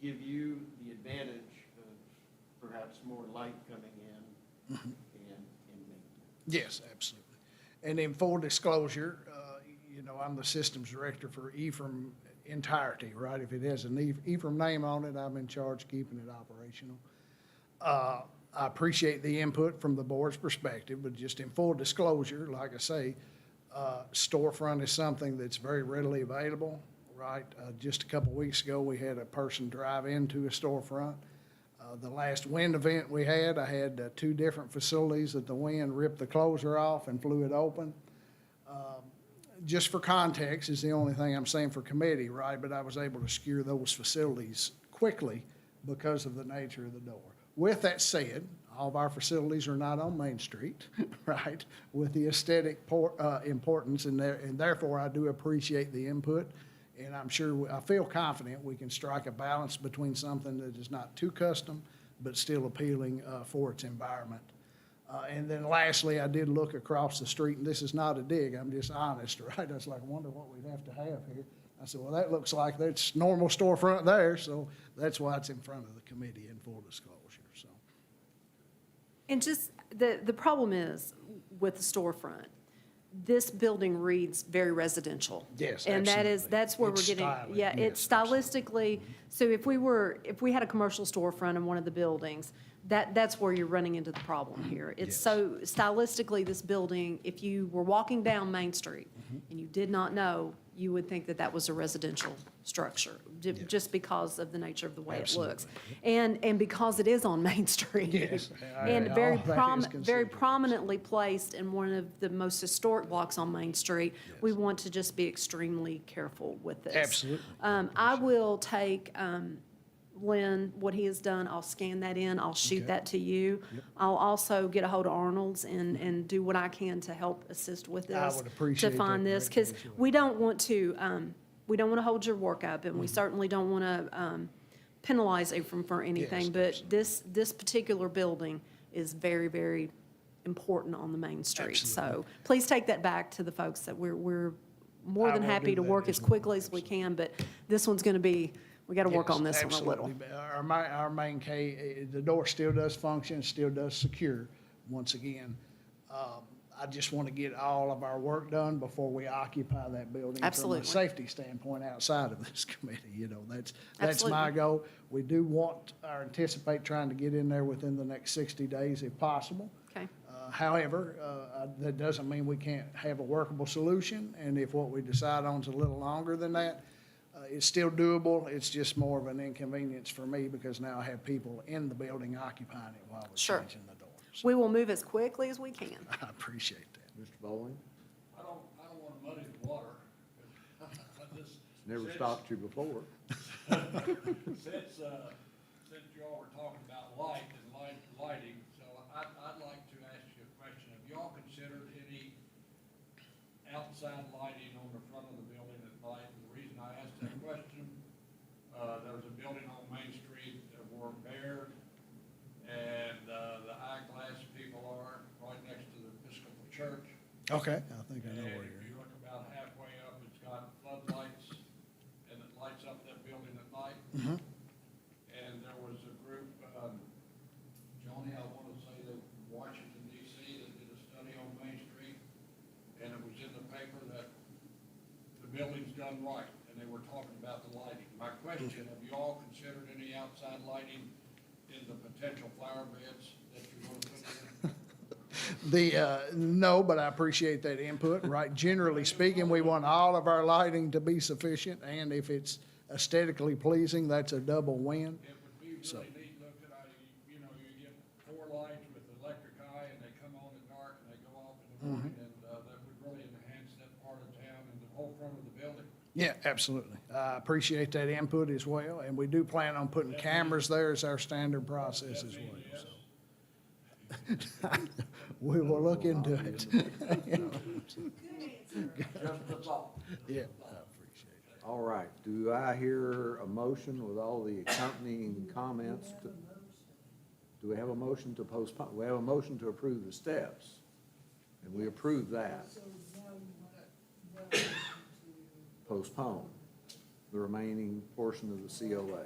give you the advantage of perhaps more light coming in and maintenance. Yes, absolutely. And in full disclosure, I'm the systems director for Ephraim entirety, right? If it has an Ephraim name on it, I'm in charge of keeping it operational. I appreciate the input from the board's perspective, but just in full disclosure, like I say, storefront is something that's very readily available, right? Just a couple weeks ago, we had a person drive into a storefront. The last wind event we had, I had 2 different facilities that the wind ripped the closer off and flew it open. Just for context is the only thing I'm saying for committee, right? But I was able to secure those facilities quickly because of the nature of the door. With that said, all of our facilities are not on Main Street, right? With the aesthetic importance and therefore I do appreciate the input. And I feel confident we can strike a balance between something that is not too custom, but still appealing for its environment. And then lastly, I did look across the street, and this is not a dig, I'm just honest, right? I was like, I wonder what we'd have to have here. I said, well, that looks like that's normal storefront there, so that's why it's in front of the committee in full disclosure, so. And just, the problem is with the storefront, this building reads very residential. Yes, And absolutely. that's where we're It's getting, styling, yeah, it's yes, stylistically, so if we had a commercial storefront in one of the buildings, that's where you're running into the problem here. It's Yes. so stylistically, this building, if you were walking down Main Street Mm-hmm. and you did not know, you would think that was a residential structure, just because of the nature of the way it looks. And because it is on Main Street. Yes, And all very that is very considered. prominently placed in one of the most historic blocks on Main Street. We want to just be extremely careful with this. Absolutely. I will take, Lynn, what he has done, I'll scan that in, I'll shoot Okay. that to you. I'll also get a hold of Arnold's and do what I can to help assist with this. I would appreciate To find that this, because greatly as well. we don't want to, hold your work up, Mm-hmm. and we certainly don't want to penalize Ephraim for anything. Yes, But this particular building is very, very important on the Main Street. So Absolutely. please take that back to the folks that we're more I than will happy do to that work as as well, quickly as we can, but this one's going to be, we got to work Yes, on this one a little. absolutely. Our main the door still does function, still does secure, once again. I just want to get all of our work done before we occupy that building. Absolutely. From a safety standpoint outside of this committee, that's my Absolutely. goal. We do want, or anticipate trying to get in there within the next 60 days if possible. Okay. However, that doesn't mean we can't have a workable solution, and if what we decide on is a little longer than that, it's still doable. It's just more of an inconvenience for me because now I have people in the building occupying it while we're Sure. changing the door. So We will move as quickly as we can. I appreciate that. Mr. Bowling? I don't want to muddy the water. I just- Never since- stopped you before. Since y'all were talking about lighting, so I'd like to ask you a question. Have y'all considered any outside lighting on the front of the building at night? And the reason I asked that question, there was a building on Main Street that were Baird, and the eyeglass people are right next to the Episcopal Church. Okay, I think I know And where if you're you look about halfway up, it's got floodlights, and it lights up that building at night. Mhm. And there was a group, Joni, I want to say that Washington DC, that did a study on Main Street, and it was in the paper that the building's done right, and and they were talking about the lighting. My question, have you all considered any outside lighting in the potential flower beds that you're going to put in? No, but I appreciate that input. Right, generally speaking, we want all of our lighting to be sufficient, and if it's aesthetically pleasing, that's a double win. It would be So- really neat looking, you know, you get 4 lights with electric eye, and they come on at dark, and they go off in the morning, and that would really enhance that part of town and the whole front of the building. Yeah, absolutely. I appreciate that input as well, and we do plan on putting cameras there as our standard process as well. Yes. So. We will look into it. Just the thought. Yeah, I appreciate it. All right, do I hear a motion with all the accompanying comments? Do we have a motion to postpone? We have a motion to approve the steps, and we approve that. So now you want to Postpone the remaining portion of the COA,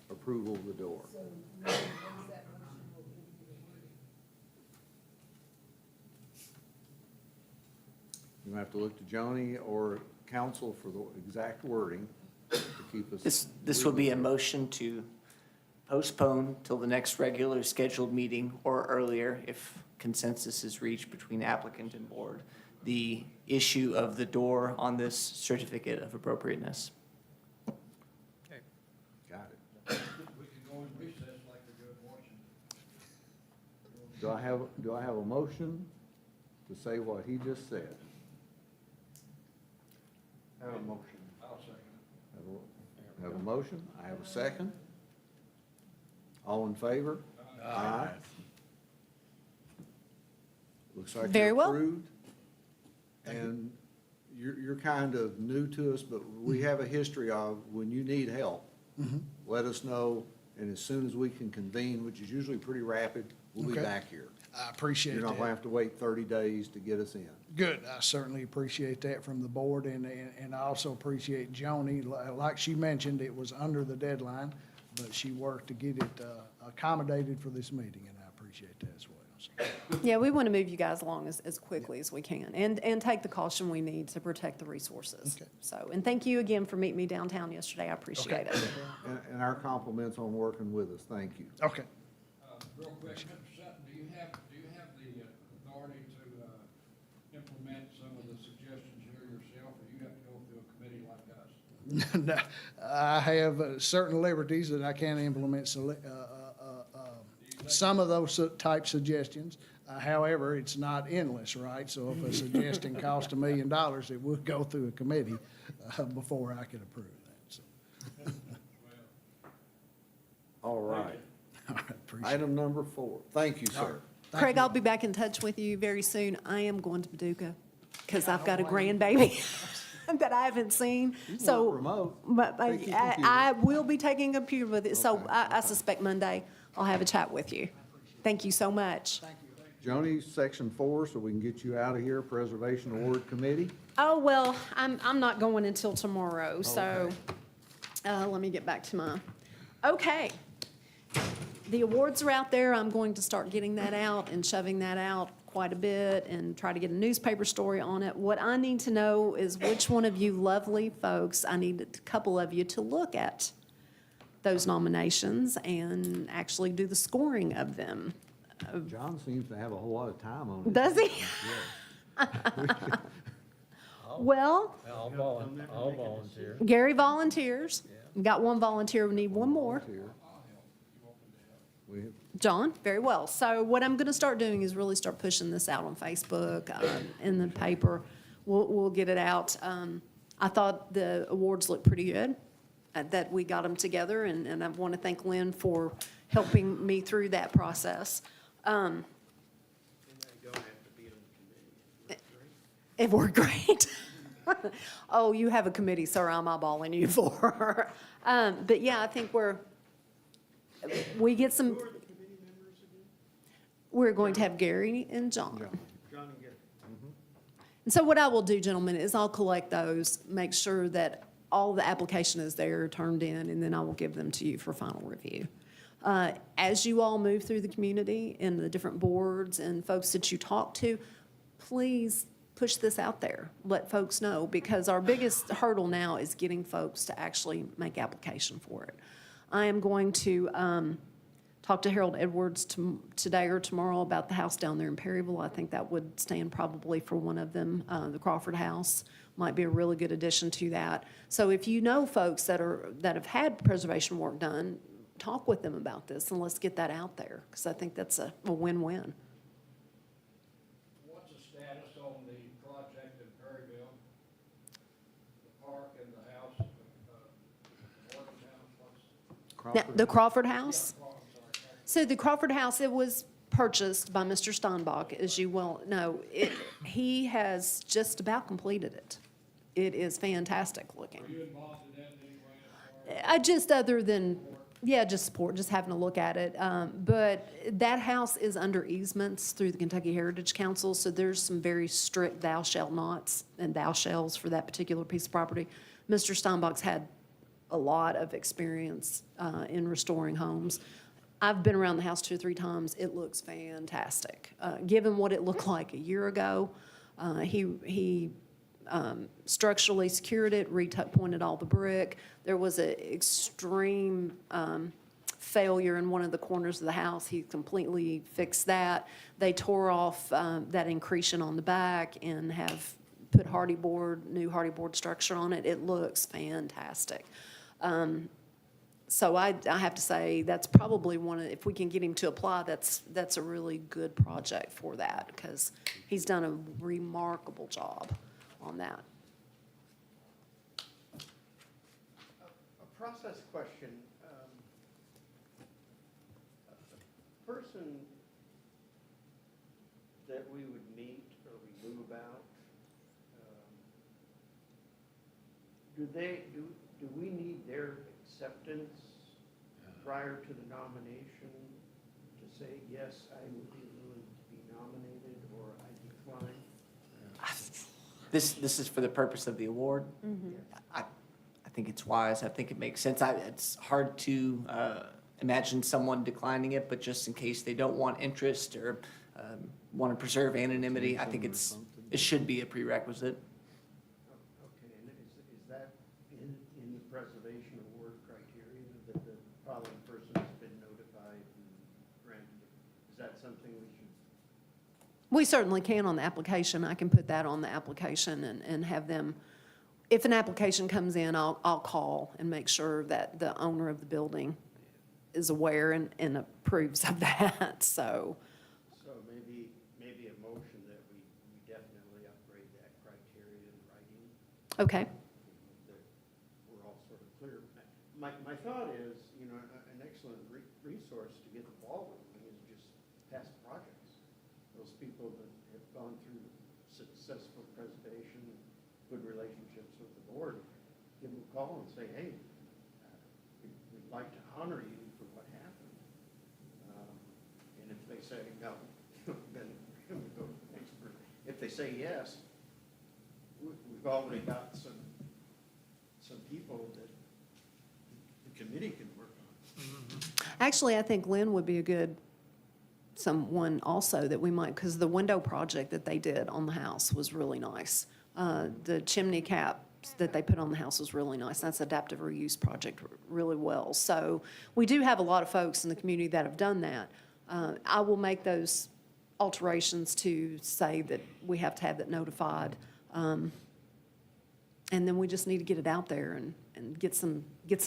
approval of the door. so what is that motion will give you the wording? You have to look to Joni or council for the exact wording to keep us. This will be a motion to postpone till the next regular scheduled meeting or earlier if consensus is reached between applicant and board, the issue of the door on this certificate of appropriateness. Got it. We can go in recess like we're doing Washington. Do I have a motion to say what he just said? Have a motion. I'll second it. Have a motion, I have a second. All in favor? Aye. Looks like Very you're well. approved. And you're kind of new to us, but we have a history of when you need help, let us know, and as soon as we can convene, which is usually pretty rapid, we'll be Okay. back here. I appreciate You're not gonna that. have to wait 30 days to get us in. Good, I certainly appreciate that from the board, and I also appreciate Joni. Like she mentioned, it was under the deadline, but she worked to get it accommodated for this meeting, and I appreciate that as well. So, Yeah, we want to move you guys along as quickly as we can and take the caution we need to protect the resources. Okay. So, and thank you again for meeting me downtown yesterday. I appreciate Okay. it. And our compliments on working with us, thank you. Okay. Real quick, Mr. Sutton, do you have the authority to implement some of the suggestions here yourself, or you have to go through a committee like us? I have certain liberties that I can implement some of those type suggestions. However, it's not endless, right? So if a suggestion cost $1 million, it would go through a committee before I could approve that. So, All right. I appreciate it. Item number 4. Thank you, sir. Thank Craig, you. I'll be back in touch with you very soon. I am going to Paducah because I've got a grandbaby that I haven't seen. So, work remote. but Take your I will be taking a computer with it. So I suspect Monday I'll have a chat with you. Thank you so much. Joni, section 4, so we can get you out of here, Preservation Award Committee. Oh, well, I'm not going until tomorrow, so, let me get back to my, okay. The awards are out there. I'm going to start getting that out and shoving that out quite a bit and try to get a newspaper story on it. What I need to know is which one of you lovely folks, I need a couple of you to look at those nominations and actually do the scoring of them. John seems to have a whole lot of time on it. Does he? Well, I'll volunteer. Gary volunteers. We've got one volunteer, we need one more. We- John, very well. So what I'm going to start doing is really start pushing this out on Facebook, in the paper. We'll get it out. I thought the awards looked pretty good, that we got them together, and I want to thank Lynn for helping me through that process. And I don't have to be on the committee. It worked great. Oh, you have a committee, sir, I'm eyeballing you for. But yeah, I think we get some, Who are the committee members again? we're going to have Gary and John. John and Gary. And so what I will do, gentlemen, is I'll collect those, make sure that all the application is there, turned in, and then I will give them to you for final review. As you all move through the community and the different boards and folks that you talk to, please push this out there, let folks know, because our biggest hurdle now is getting folks to actually make application for it. I am going to talk to Harold Edwards today or tomorrow about the house down there in Perryville. I think that would stand probably for one of them. The Crawford House might be a really good addition to that. So if you know folks that have had preservation work done, talk with them about this and let's get that out there, because I think that's a win-win. What's the status on the project in Perryville? The park and the house, Morgan House, Now, the Crawford House? I'm sorry. So the Crawford House, it was purchased by Mr. Steinbach, as you well know. He has just about completed it. It is fantastic looking. Are you involved in that in any way? Just other than, yeah, just support, just having a look at it. But that house is under easements through the Kentucky Heritage Council, so there's some very strict thou shalt nots and thou shalls for that particular piece of property. Mr. Steinbach's had a lot of experience in restoring homes. I've been around the house 2 or 3 times. It looks fantastic. Given what it looked like a year ago, he structurally secured it, pointed all the brick. There was an extreme failure in one of the corners of the house. He completely fixed that. They tore off that incretion on the back and have put new hardy board structure on it. It looks fantastic. So I have to say, that's probably if we can get him to apply, that's a really good project for that, because he's done a remarkable job on that. A process question. A person that we would meet or we knew about, do we need their acceptance prior to the nomination to say, yes, I would be willing to be nominated, or I decline? This is for the purpose of the award. I think it's wise. I think it makes sense. It's hard to imagine someone declining it, but just in case they don't want interest or want to preserve anonymity, I think it should be a prerequisite. Okay, and is that in the preservation award criteria, that the following person has been notified and granted? Is that something we should? We certainly can on the application. I can put that on the application and have them, if an application comes in, I'll call and make sure that the owner of the building is aware and approves of that, so. So maybe a motion that we definitely upgrade that criteria in writing, Okay, that we're all sort of clear. My thought is, an excellent resource to get the ball rolling is just past projects. Those people that have gone through successful preservation, good relationships with the board, give them a call and say, hey, we'd like to honor you for what happened. And if they say no, then we go to the next person. If they say yes, we've already got some people that the committee can work on. actually, I think Lynn would be a good someone also that we might, because the window project that they did on the house was really nice. The chimney caps that they put on the house was really nice. That's adaptive reuse project really well. So we do have a lot of folks in the community that have done that. I will make those alterations to say that we have to have that notified. And then we just need to get it out there and get some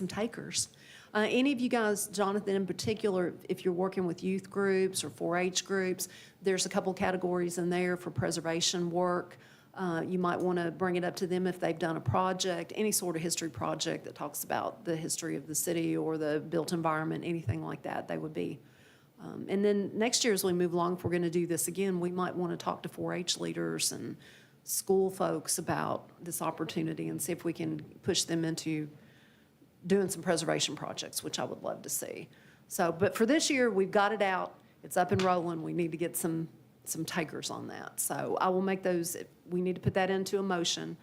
takers. Any of you guys, Jonathan in particular, if you're working with youth groups or 4-H groups, there's a couple categories in there for preservation work. You might want to bring it up to them if they've done a project, any sort of history project that talks about the history of the city or the built environment, anything like that, they would be. And then next year as we move along, if we're going to do this again, we might want to talk to 4-H leaders and school folks about this opportunity and see if we can push them into doing some preservation projects, which I would love to see. So, but for this year, we've got it out. It's up and rolling. We need to get some takers on that. So I will make those, we need to put that into a motion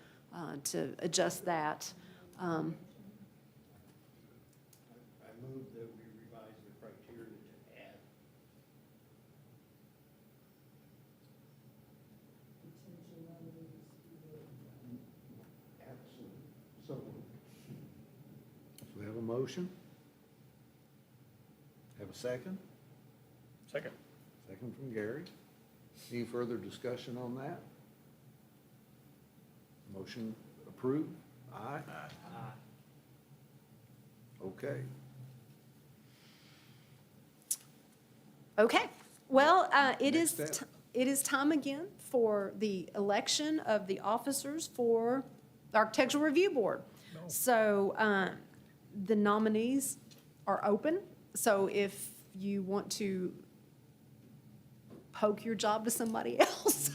to adjust that. I move that we revise the criteria to add Potential nominee motion? Have a second? Second. Second from Gary. Any further discussion on that? Motion approved? Aye? Okay. Okay, well, Next step. it is time again for the election of the officers for the Architectural Review Board. So, the nominees are open, so if you want to poke your job to somebody else,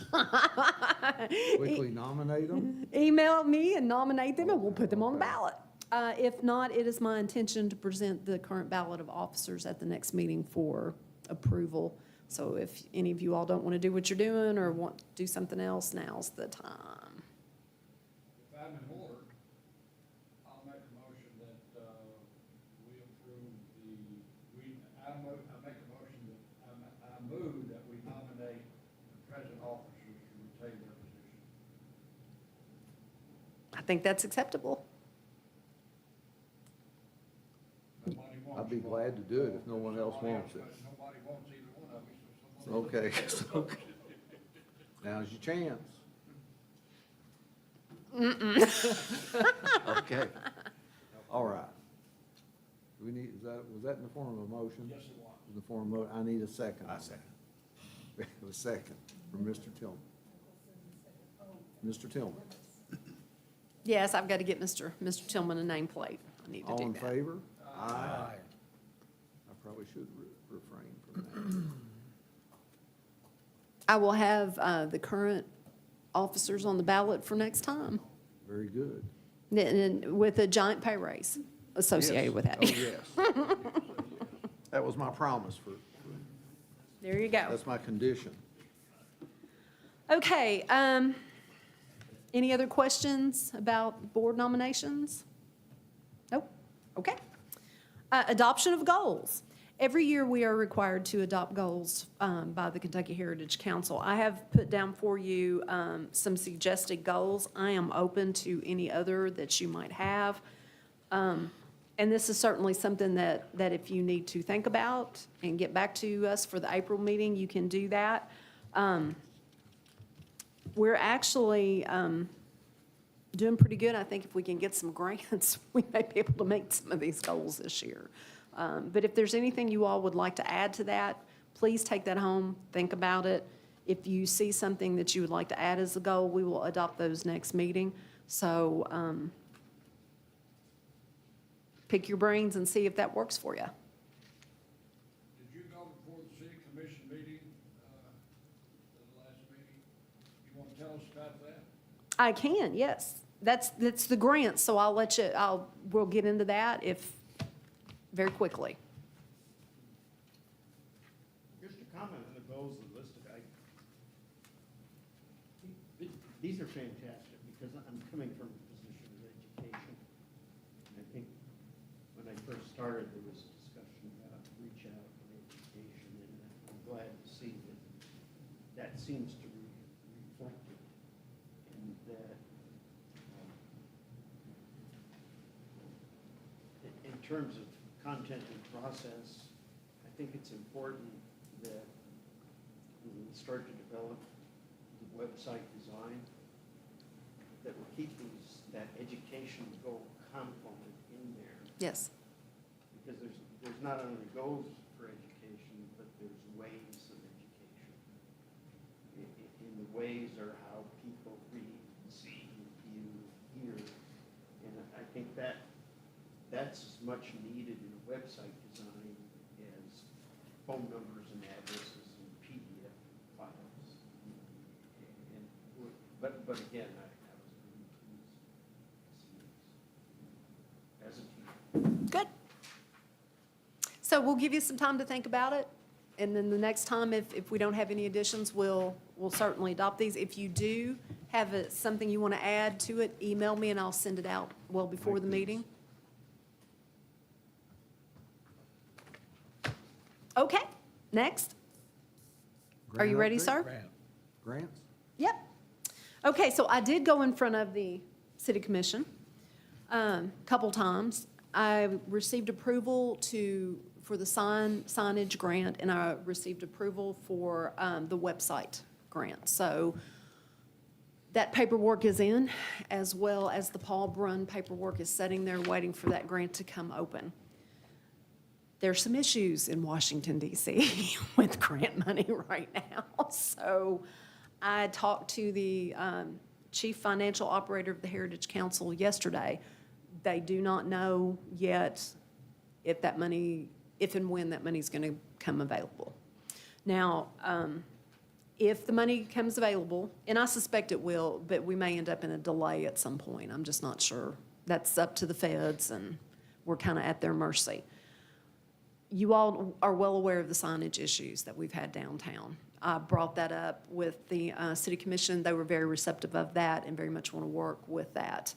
Quickly nominate them? email me and nominate them, and we'll put them on the ballot. If not, it is my intention to present the current ballot of officers at the next meeting for approval. So if any of you all don't want to do what you're doing or want to do something else, now's the time. If I'm in order, I'll make a motion that, we approve I make a motion that, I move that we nominate the present officers to retain their position. I think that's acceptable. Nobody wants I'd be one. glad to do it if no one else wants it. Nobody wants either one of us, so someone. Okay, so now's your chance. Okay, all right. Do we need, was that in the form of a motion? Yes, it was. In the form of, I need a second. I second. We have a second from Mr. Tillman. Mr. Tillman, Yes, I've got to get Mr. Tillman a nameplate. I need to all do in that. favor? Aye. I probably should refrain from I will have the current officers on the ballot for next time, that. Very good. and with a giant pay raise associated with that. Oh, yes. That was my promise There you go. that's my condition. Okay, any other questions about board nominations? Nope, okay. Adoption of goals. Every year, we are required to adopt goals by the Kentucky Heritage Council. I have put down for you some suggested goals. I am open to any other that you might have. And this is certainly something that if you need to think about and get back to us for the April meeting, you can do that. We're actually doing pretty good. I think if we can get some grants, we may be able to make some of these goals this year. But if there's anything you all would like to add to that, please take that home, think about it. If you see something that you would like to add as a goal, we will adopt those next meeting. So pick your brains and see if that works for you. Did you go before the city commission meeting, the last meeting? You want to tell us about that? I can, yes. That's the grant, so I'll let you, we'll get into that very quickly. Just a comment on the goals that listed. These are fantastic because I'm coming from a position of education. And I think when I first started, there was a discussion about reach out and education, and I'm glad to see that that seems to be reflected in that. In terms of content and process, I think it's important that when we start to develop the website design, that we keep that education goal component in there. Yes. Because there's not only goals for education, but there's ways of education. And the ways are how people read, see, view, hear. And I think that's as much needed in a website design as phone numbers and addresses and PDF files. But again, I was as a teacher. Good. So we'll give you some time to think about it, and then the next time, if we don't have any additions, we'll certainly adopt these. If you do have something you want to add to it, email me and I'll send it out well before the meeting. Okay, next. Are you Grant ready, update? sir? Grants? Yep. Okay, so I did go in front of the city commission a couple times. I received approval for the signage grant, and I received approval for the website grant. So that paperwork is in, as well as the Paul Brunn paperwork is sitting there waiting for that grant to come open. There's some issues in Washington DC with grant money right now. So I talked to the chief financial operator of the Heritage Council yesterday. They do not know yet if that money, if and when that money's going to come available. Now, if the money comes available, and I suspect it will, but we may end up in a delay at some point. I'm just not sure. That's up to the feds, and we're kind of at their mercy. You all are well aware of the signage issues that we've had downtown. I brought that up with the city commission. They were very receptive of that and very much want to work with that.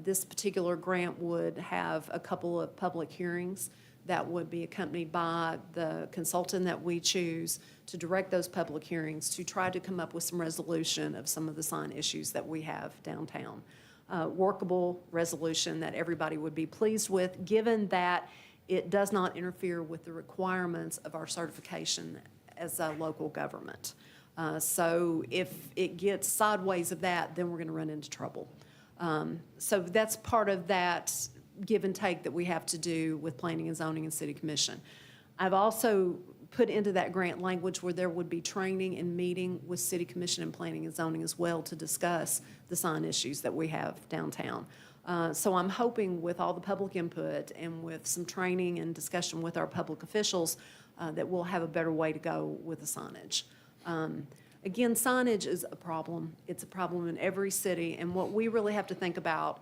This particular grant would have a couple of public hearings that would be accompanied by the consultant that we choose to direct those public hearings to try to come up with some resolution of some of the sign issues that we have downtown. Workable resolution that everybody would be pleased with, given that it does not interfere with the requirements of our certification as a local government. So if it gets sideways of that, then we're going to run into trouble. So that's part of that give and take that we have to do with planning and zoning and city commission. I've also put into that grant language where there would be training and meeting with city commission and planning and zoning as well to discuss the sign issues that we have downtown. So I'm hoping with all the public input and with some training and discussion with our public officials that we'll have a better way to go with the signage. Again, signage is a problem. It's a problem in every city, and what we really have to think about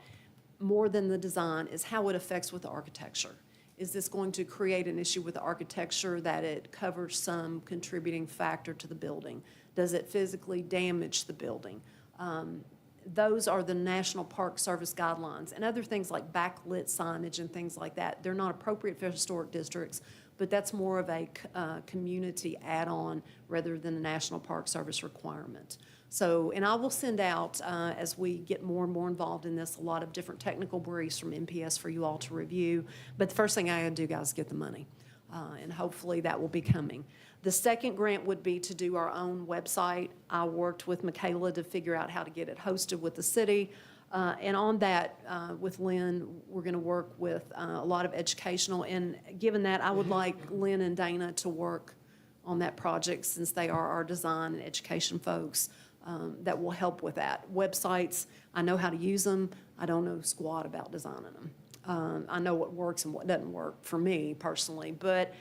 more than the design is how it affects with the architecture. Is this going to create an issue with the architecture that it covers some contributing factor to the building? Does it physically damage the building? Those are the National Park Service guidelines, and other things like backlit signage and things like that. They're not appropriate for historic districts, but that's more of a community add-on rather than a National Park Service requirement. So, and I will send out, as we get more and more involved in this, a lot of different technical briefs from MPS for you all to review. But the first thing I gotta do, guys, is get the money. And hopefully that will be coming. The second grant would be to do our own website. I worked with Michaela to figure out how to get it hosted with the city. And on that, with Lynn, we're going to work with a lot of educational. And given that, I would like Lynn and Dana to work on that project since they are our design and education folks that will help with that. Websites, I know how to use them. I don't know squat about designing them. I know what works and what doesn't work for me personally, but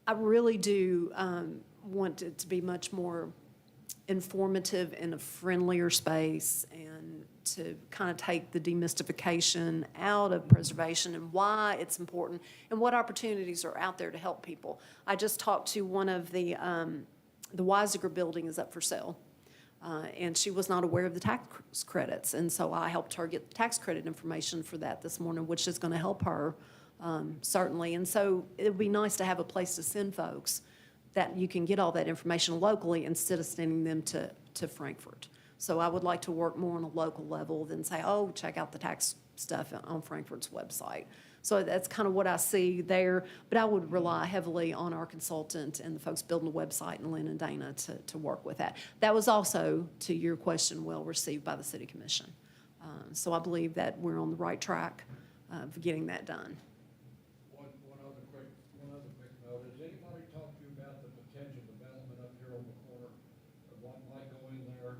I really do want it to be much more informative in a friendlier space and to kind of take the demystification out of preservation and why it's important and what opportunities are out there to help people. I just talked to one of the Weisiger building is up for sale. And she was not aware of the tax credits. And so I helped her get the tax credit information for that this morning, which is going to help her certainly. And so it would be nice to have a place to send folks that you can get all that information locally instead of sending them to Frankfurt. So I would like to work more on a local level than say, oh, check out the tax stuff on Frankfurt's website. So that's kind of what I see there. But I would rely heavily on our consultant and the folks building the website and Lynn and Dana to work with that. That was also, to your question, well received by the City Commission. So I believe that we're on the right track of getting that done. One other quick note. Has anybody talked to you about the potential development up here on the corner of what might go in there?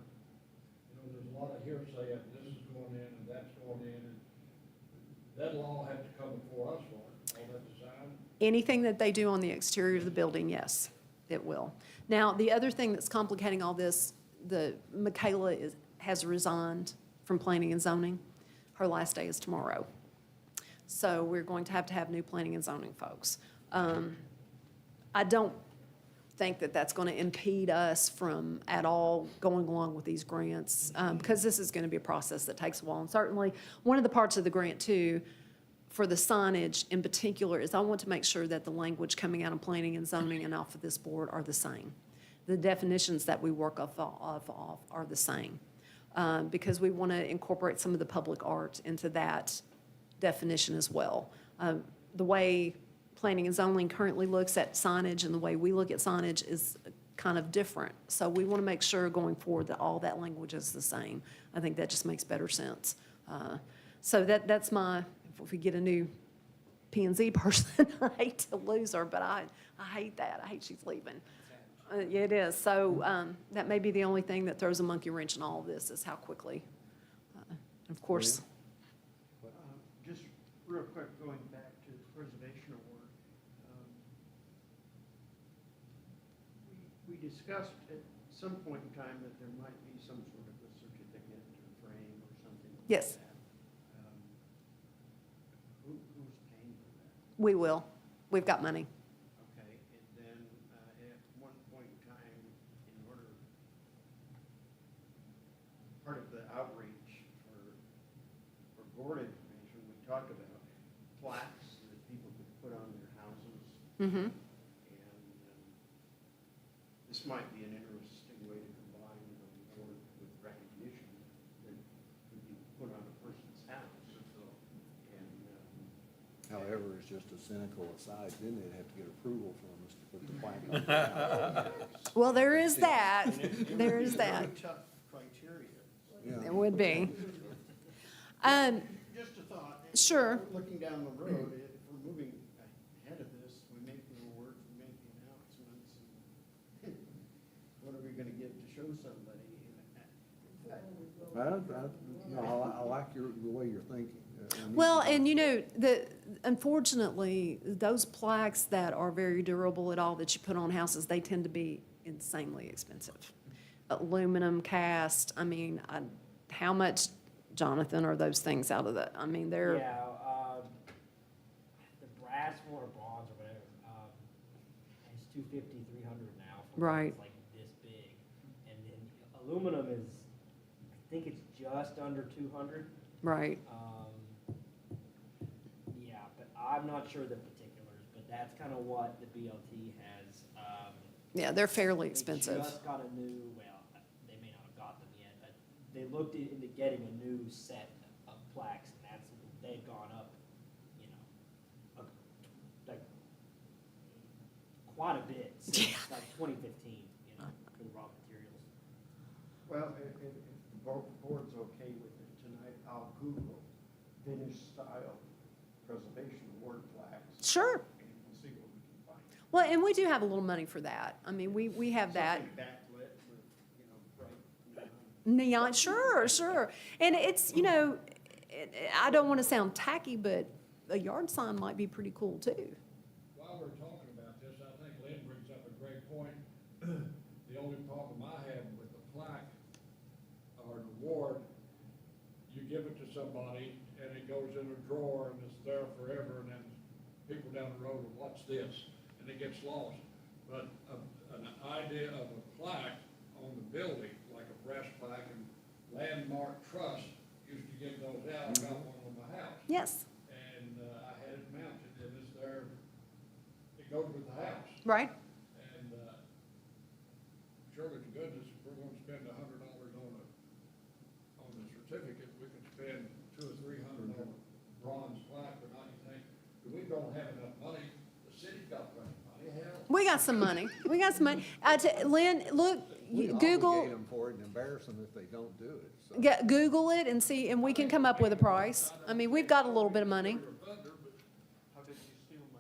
You know, there's a lot of hearsay of this is going in and that's going in, and that'll all have to come before us for it, all that design. Anything that they do on the exterior of the building, yes, it will. Now, the other thing that's complicating all this, Michaela has resigned from planning and zoning. Her last day is tomorrow. So we're going to have new planning and zoning folks. I don't think that that's going to impede us from at all going along with these grants, because this is going to be a process that takes a while. And certainly, one of the parts of the grant too, for the signage in particular, is I want to make sure that the language coming out of planning and zoning and off of this board are the same. The definitions that we work off are the same, because we want to incorporate some of the public art into that definition as well. The way planning and zoning currently looks at signage and the way we look at signage is kind of different. So we want to make sure going forward that all that language is the same. I think that just makes better sense. So that's my, if we get a new P and Z person, I hate to lose her, but I hate that. I hate she's leaving. Yeah, it is. So that may be the only thing that throws a monkey wrench in all of this is how quickly. Of course, Just real quick, going back to the preservation award. We discussed at some point in time that there might be some sort of a certificate or frame or something like Yes. that. Who's paying for that? we will. We've got money. Okay, and then at one point in time, in order, part of the outreach for board information, we talked about plaques that people could put on their houses. Mm-hmm. And this might be an interesting way to combine the award with recognition that could be put on a person's house. And, However, it's just a cynical aside, then they'd have to get approval from us to put the plaque on the house. Well, there is that. There is that. very tough criteria. Yeah. It would be. Just a thought. Sure. Looking down the road, if we're moving ahead of this, we make the awards, we make the announcements, and what are we gonna give to show somebody? I like the way you're thinking. Well, and you know, unfortunately, those plaques that are very durable at all that you put on houses, they tend to be insanely expensive. Aluminum cast, I mean, how much, Jonathan, are those things out of the, I mean, they're, Yeah, the brass one or bronze or whatever, it's 250, 300 now. For Right. It's like this big. And then aluminum is, I think it's just under 200. right. Yeah, but I'm not sure the particulars, but that's kind of what the BLT has. Yeah, they're fairly They expensive. just got a new, well, they may not have got them yet, but they looked into getting a new set of plaques, and that's, they've gone up, you know, like, quite a bit since like 2015, you know, for the raw materials. Well, if the board's okay with it tonight, I'll Google finished style preservation award plaques. Sure. And we'll see what we can find. Well, and we do have a little money for that. I mean, we have that. Something backlit with, you know, bright neon. Neon, sure, sure. And it's, you know, I don't want to sound tacky, but a yard sign might be pretty cool too. While we're talking about this, I think Lynn brings up a great point. The only problem I have with the plaque or an award, you give it to somebody and it goes in a drawer and it's there forever, and then people down the road, what's this? And it gets lost. But an idea of a plaque on the building, like a brass plaque, and Landmark Trust used to give those out. I got one on my house. Yes, And I had it mounted, and it's there, it goes with the house. right? And surely to goodness, if we're gonna spend $100 on the certificate, we could spend $200 or $300 on a bronze plaque, but not anything. We don't have enough money, the city's got plenty of money, hell. We got some money. We got some money. Lynn, look, We Google, obligate them for it and embarrass them if they don't do it, so. Google it and see, and we can come up with a price. I mean, we've got a little bit of money. How did you steal my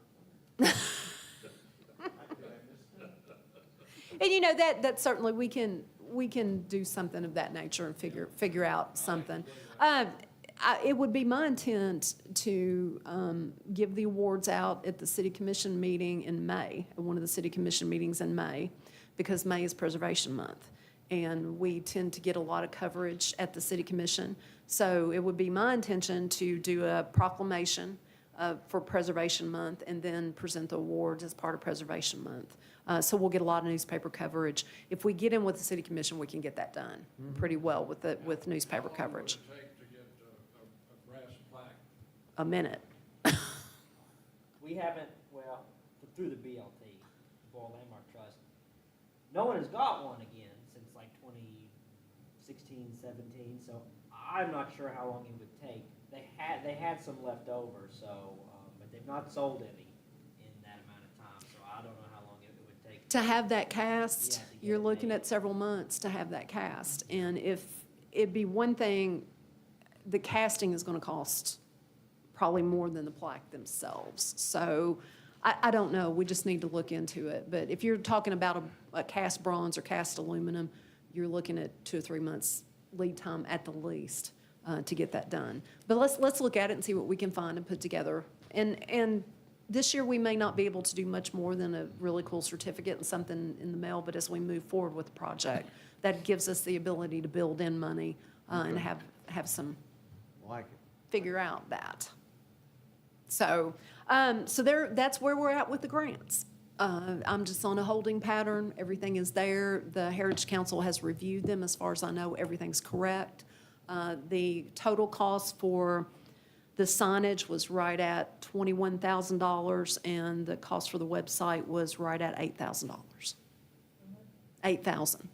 thunder? And you know, that certainly, we can do something of that nature and figure out something. It would be my intent to give the awards out at the city commission meeting in May, at one of the city commission meetings in May, because May is Preservation Month. And we tend to get a lot of coverage at the city commission. So it would be my intention to do a proclamation for Preservation Month and then present the awards as part of Preservation Month. So we'll get a lot of newspaper coverage. If we get in with the city commission, we can get that done pretty well with newspaper coverage. How long would it take to get a brass plaque? A minute. We haven't, well, through the BLT, Boyle Landmark Trust, no one has got one again since like 2016, 17, so I'm not sure how long it would take. They had they had some left over, so, but they've not sold any in that amount of time, so I don't know how long it would take. To have that cast, Yeah, to get you're it looking made. at several months to have that cast. And if, it'd be one thing, the casting is gonna cost probably more than the plaque themselves. So I don't know, we just need to look into it. But if you're talking about a cast bronze or cast aluminum, you're looking at 2 or 3 months lead time at the least to get that done. But let's look at it and see what we can find and put together. And this year, we may not be able to do much more than a really cool certificate and something in the mail, but as we move forward with the project, that gives us the ability to build in money and have some, Like it. figure out that. So, that's where we're at with the grants. I'm just on a holding pattern. Everything is there. The Heritage Council has reviewed them. As far as I know, everything's correct. The total cost for the signage was right at $21,000, and the cost for the website was right at $8,000. $8,000.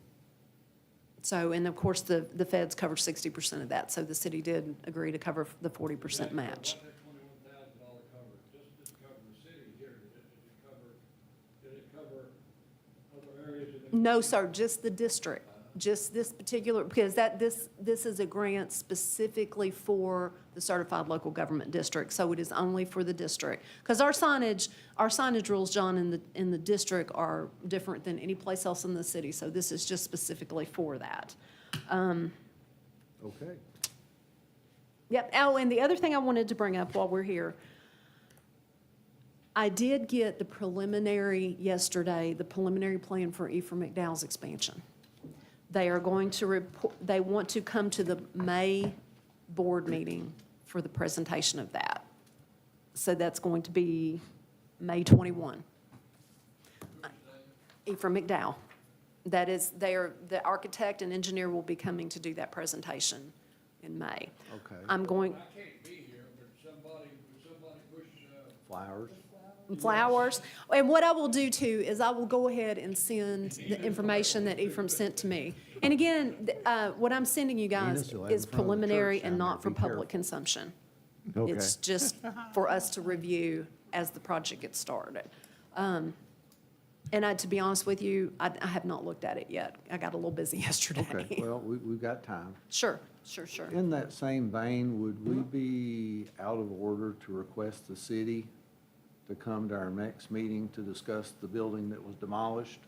So, and of course, the feds cover 60% of that, so the city did agree to cover the 40% match. What that $21,000 cover, just to cover the city here, did it cover other areas of the? No, sir, just the district, just this particular, because this is a grant specifically for the certified local government district, so it is only for the district. Because our signage rules, John, in the district are different than any place else in the city, so this is just specifically for that. Okay. Yep, oh, and the other thing I wanted to bring up while we're here, I did get the preliminary yesterday, the preliminary plan for Ephraim McDowell's expansion. They are going to report, they want to come to the May board meeting for the presentation of that. So that's going to be May 21. Ephraim McDowell. That is, the architect and engineer will be coming to do that presentation in May. Okay. I'm going, I can't be here, but would somebody push, Flowers. flowers. And what I will do too is I will go ahead and send the information that Ephraim sent to me. And again, what I'm sending you guys Venus, you'll have in is front of the preliminary church and down not there. for Be careful. public consumption. Okay. It's just for us to review as the project gets started. And to be honest with you, I have not looked at it yet. I got a little busy yesterday. Okay, well, we've got time. Sure. In that same vein, would we be out of order to request the city to come to our next meeting to discuss the building that was demolished?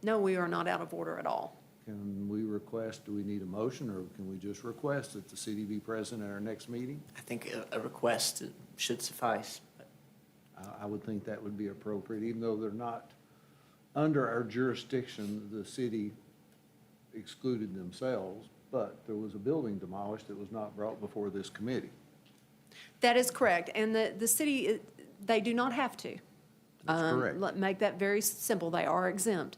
No, we are not out of order at all. Can we request, do we need a motion, or can we just request that the city be present at our next meeting? I think a request should suffice. I would think that would be appropriate, even though they're not under our jurisdiction, the city excluded themselves, but there was a building demolished that was not brought before this committee. That is correct. And the city, they do not have to. That's correct. Make that very simple. They are exempt.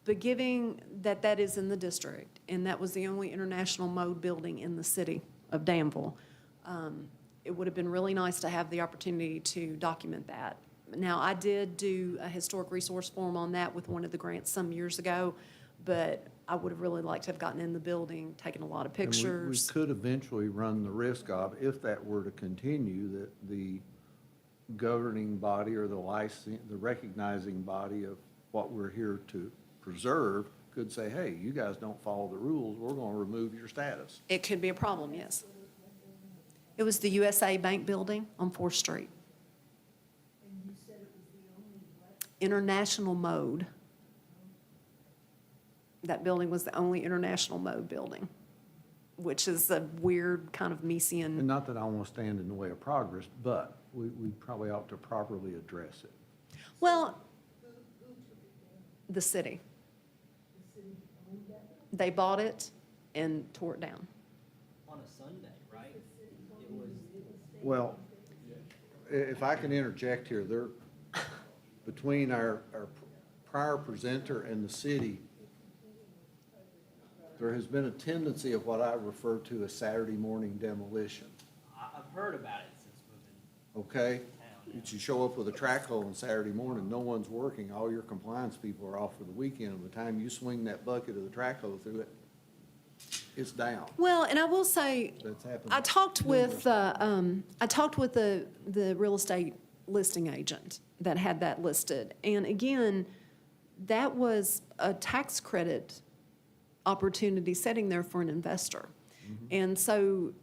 But giving that that is in the district, and that was the only international mode building in the city of Danville, it would have been really nice to have the opportunity to document that. Now, I did do a historic resource form on that with one of the grants some years ago, but I would have really liked to have gotten in the building, taken a lot of And we pictures. could eventually run the risk of, if that were to continue, that the governing body or the recognizing body of what we're here to preserve could say, hey, you guys don't follow the rules, we're going to remove your status. It could be a problem, yes. It was the USA Bank Building on 4th Street. And you said it was the only what? International mode. That building was the only international mode building, which is a weird kind of And Mesian. not that I want to stand in the way of progress, but we probably ought to properly address it. Well, Who took it down? the city. The city owned that? They bought it and tore it down. On a Sunday, right? It was, Well, if I can interject here, between our prior presenter and the city, there has been a tendency of what I refer to as Saturday morning demolition, I've heard about it since moving okay? to town. yeah. That you show up with a track hole on Saturday morning, no one's working, all your compliance people are off for the weekend. By the time you swing that bucket of the track hole through it, it's down. Well, and I will say, That's happened. I talked with the real estate listing agent that had that listed. And again, that was a tax credit opportunity sitting there for an investor. And so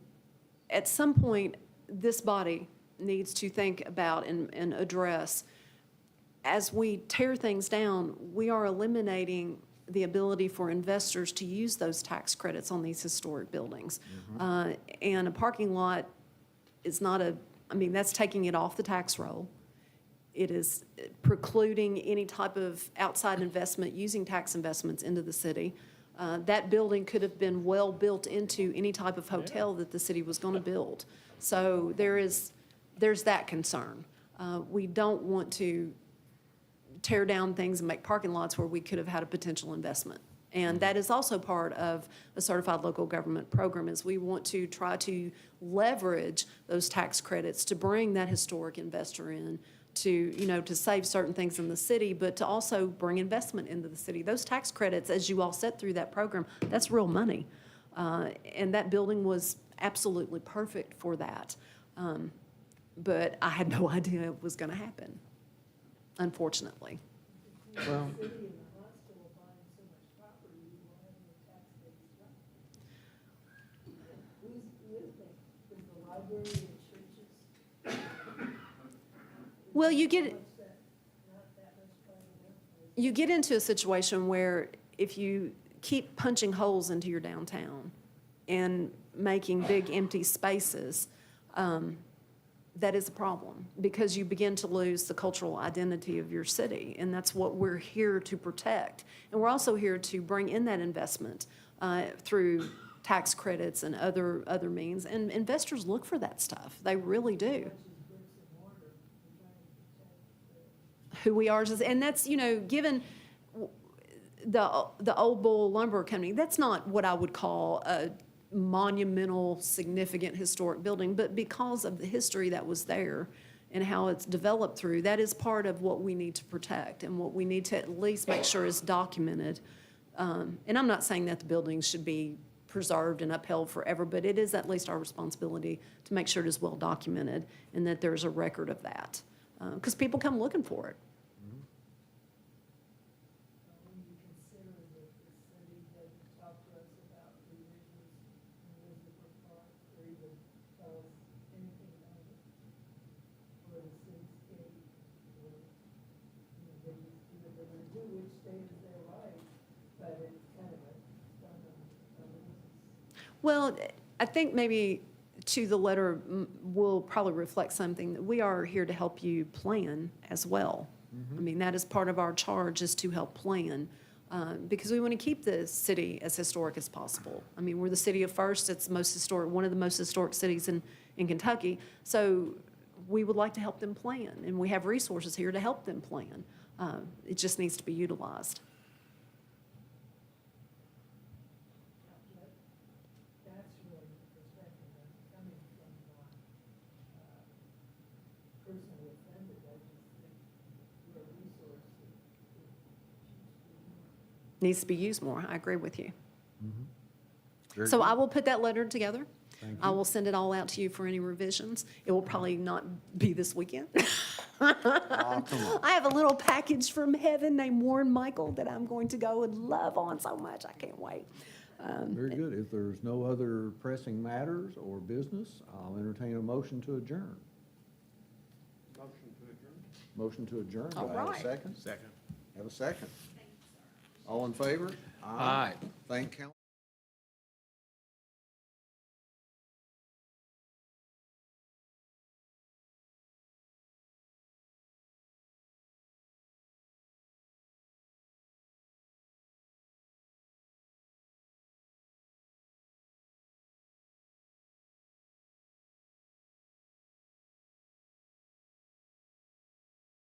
at some point, this body needs to think about and address, as we tear things down, we are eliminating the ability for investors to use those tax credits on these historic buildings. And a parking lot is not I mean, that's taking it off the tax roll. It is precluding any type of outside investment using tax investments into the city. That building could have been well built into any type of hotel that the city was going to build. So there's that concern. We don't want to tear down things and make parking lots where we could have had a potential investment. And that is also part of a certified local government program, is we want to try to leverage those tax credits to bring that historic investor in to, to save certain things in the city, but to also bring investment into the city. Those tax credits, as you all set through that program, that's real money. And that building was absolutely perfect for that. But I had no idea it was going to happen, unfortunately. Well, City and the hospital buying so much property, you won't have any tax base left. Who is that? Is the library and churches? Well, you get, Not that much private. you get into a situation where if you keep punching holes into your downtown and making big empty spaces, that is a problem, because you begin to lose the cultural identity of your city, and that's what we're here to protect. And we're also here to bring in that investment through tax credits and other means, and investors look for that stuff. They really do. Who we are, and that's, given the Old Bull Lumber Company, that's not what I would call a monumental, significant historic building, but because of the history that was there and how it's developed through, that is part of what we need to protect and what we need to at least make sure is documented. And I'm not saying that the buildings should be preserved and upheld forever, but it is at least our responsibility to make sure it is well documented and that there's a record of that, because people come looking for it. When you consider that the city doesn't talk to us about religious and Elizabeth Park, or even tell us anything about it, or the cityscape, or, they just do what they're gonna do, which stays their right, but it's kind of a stunt on business. Well, I think maybe to the letter will probably reflect something, that we are here to help you plan as well. I mean, that is part of our charge, is to help plan, because we want to keep the city as historic as possible. I mean, we're the city of First, it's most historic, one of the most historic cities in Kentucky, so we would like to help them plan, and we have resources here to help them plan. It just needs to be utilized. That's really the perspective I'm coming from, not personally offended, I just think we're a resource that Needs to be used more, I agree with you. very So good. I will put that letter together. Thank I you. will send it all out to you for any revisions. It will probably not be this weekend. Oh, come on. I have a little package from heaven named Warren Michael that I'm going to go and love on so much. I can't wait. Very good. If there's no other pressing matters or business, I'll entertain a motion to adjourn. Motion to adjourn. Do All I have a right. second? Second. Have a second. All in favor? Aye. Thank council.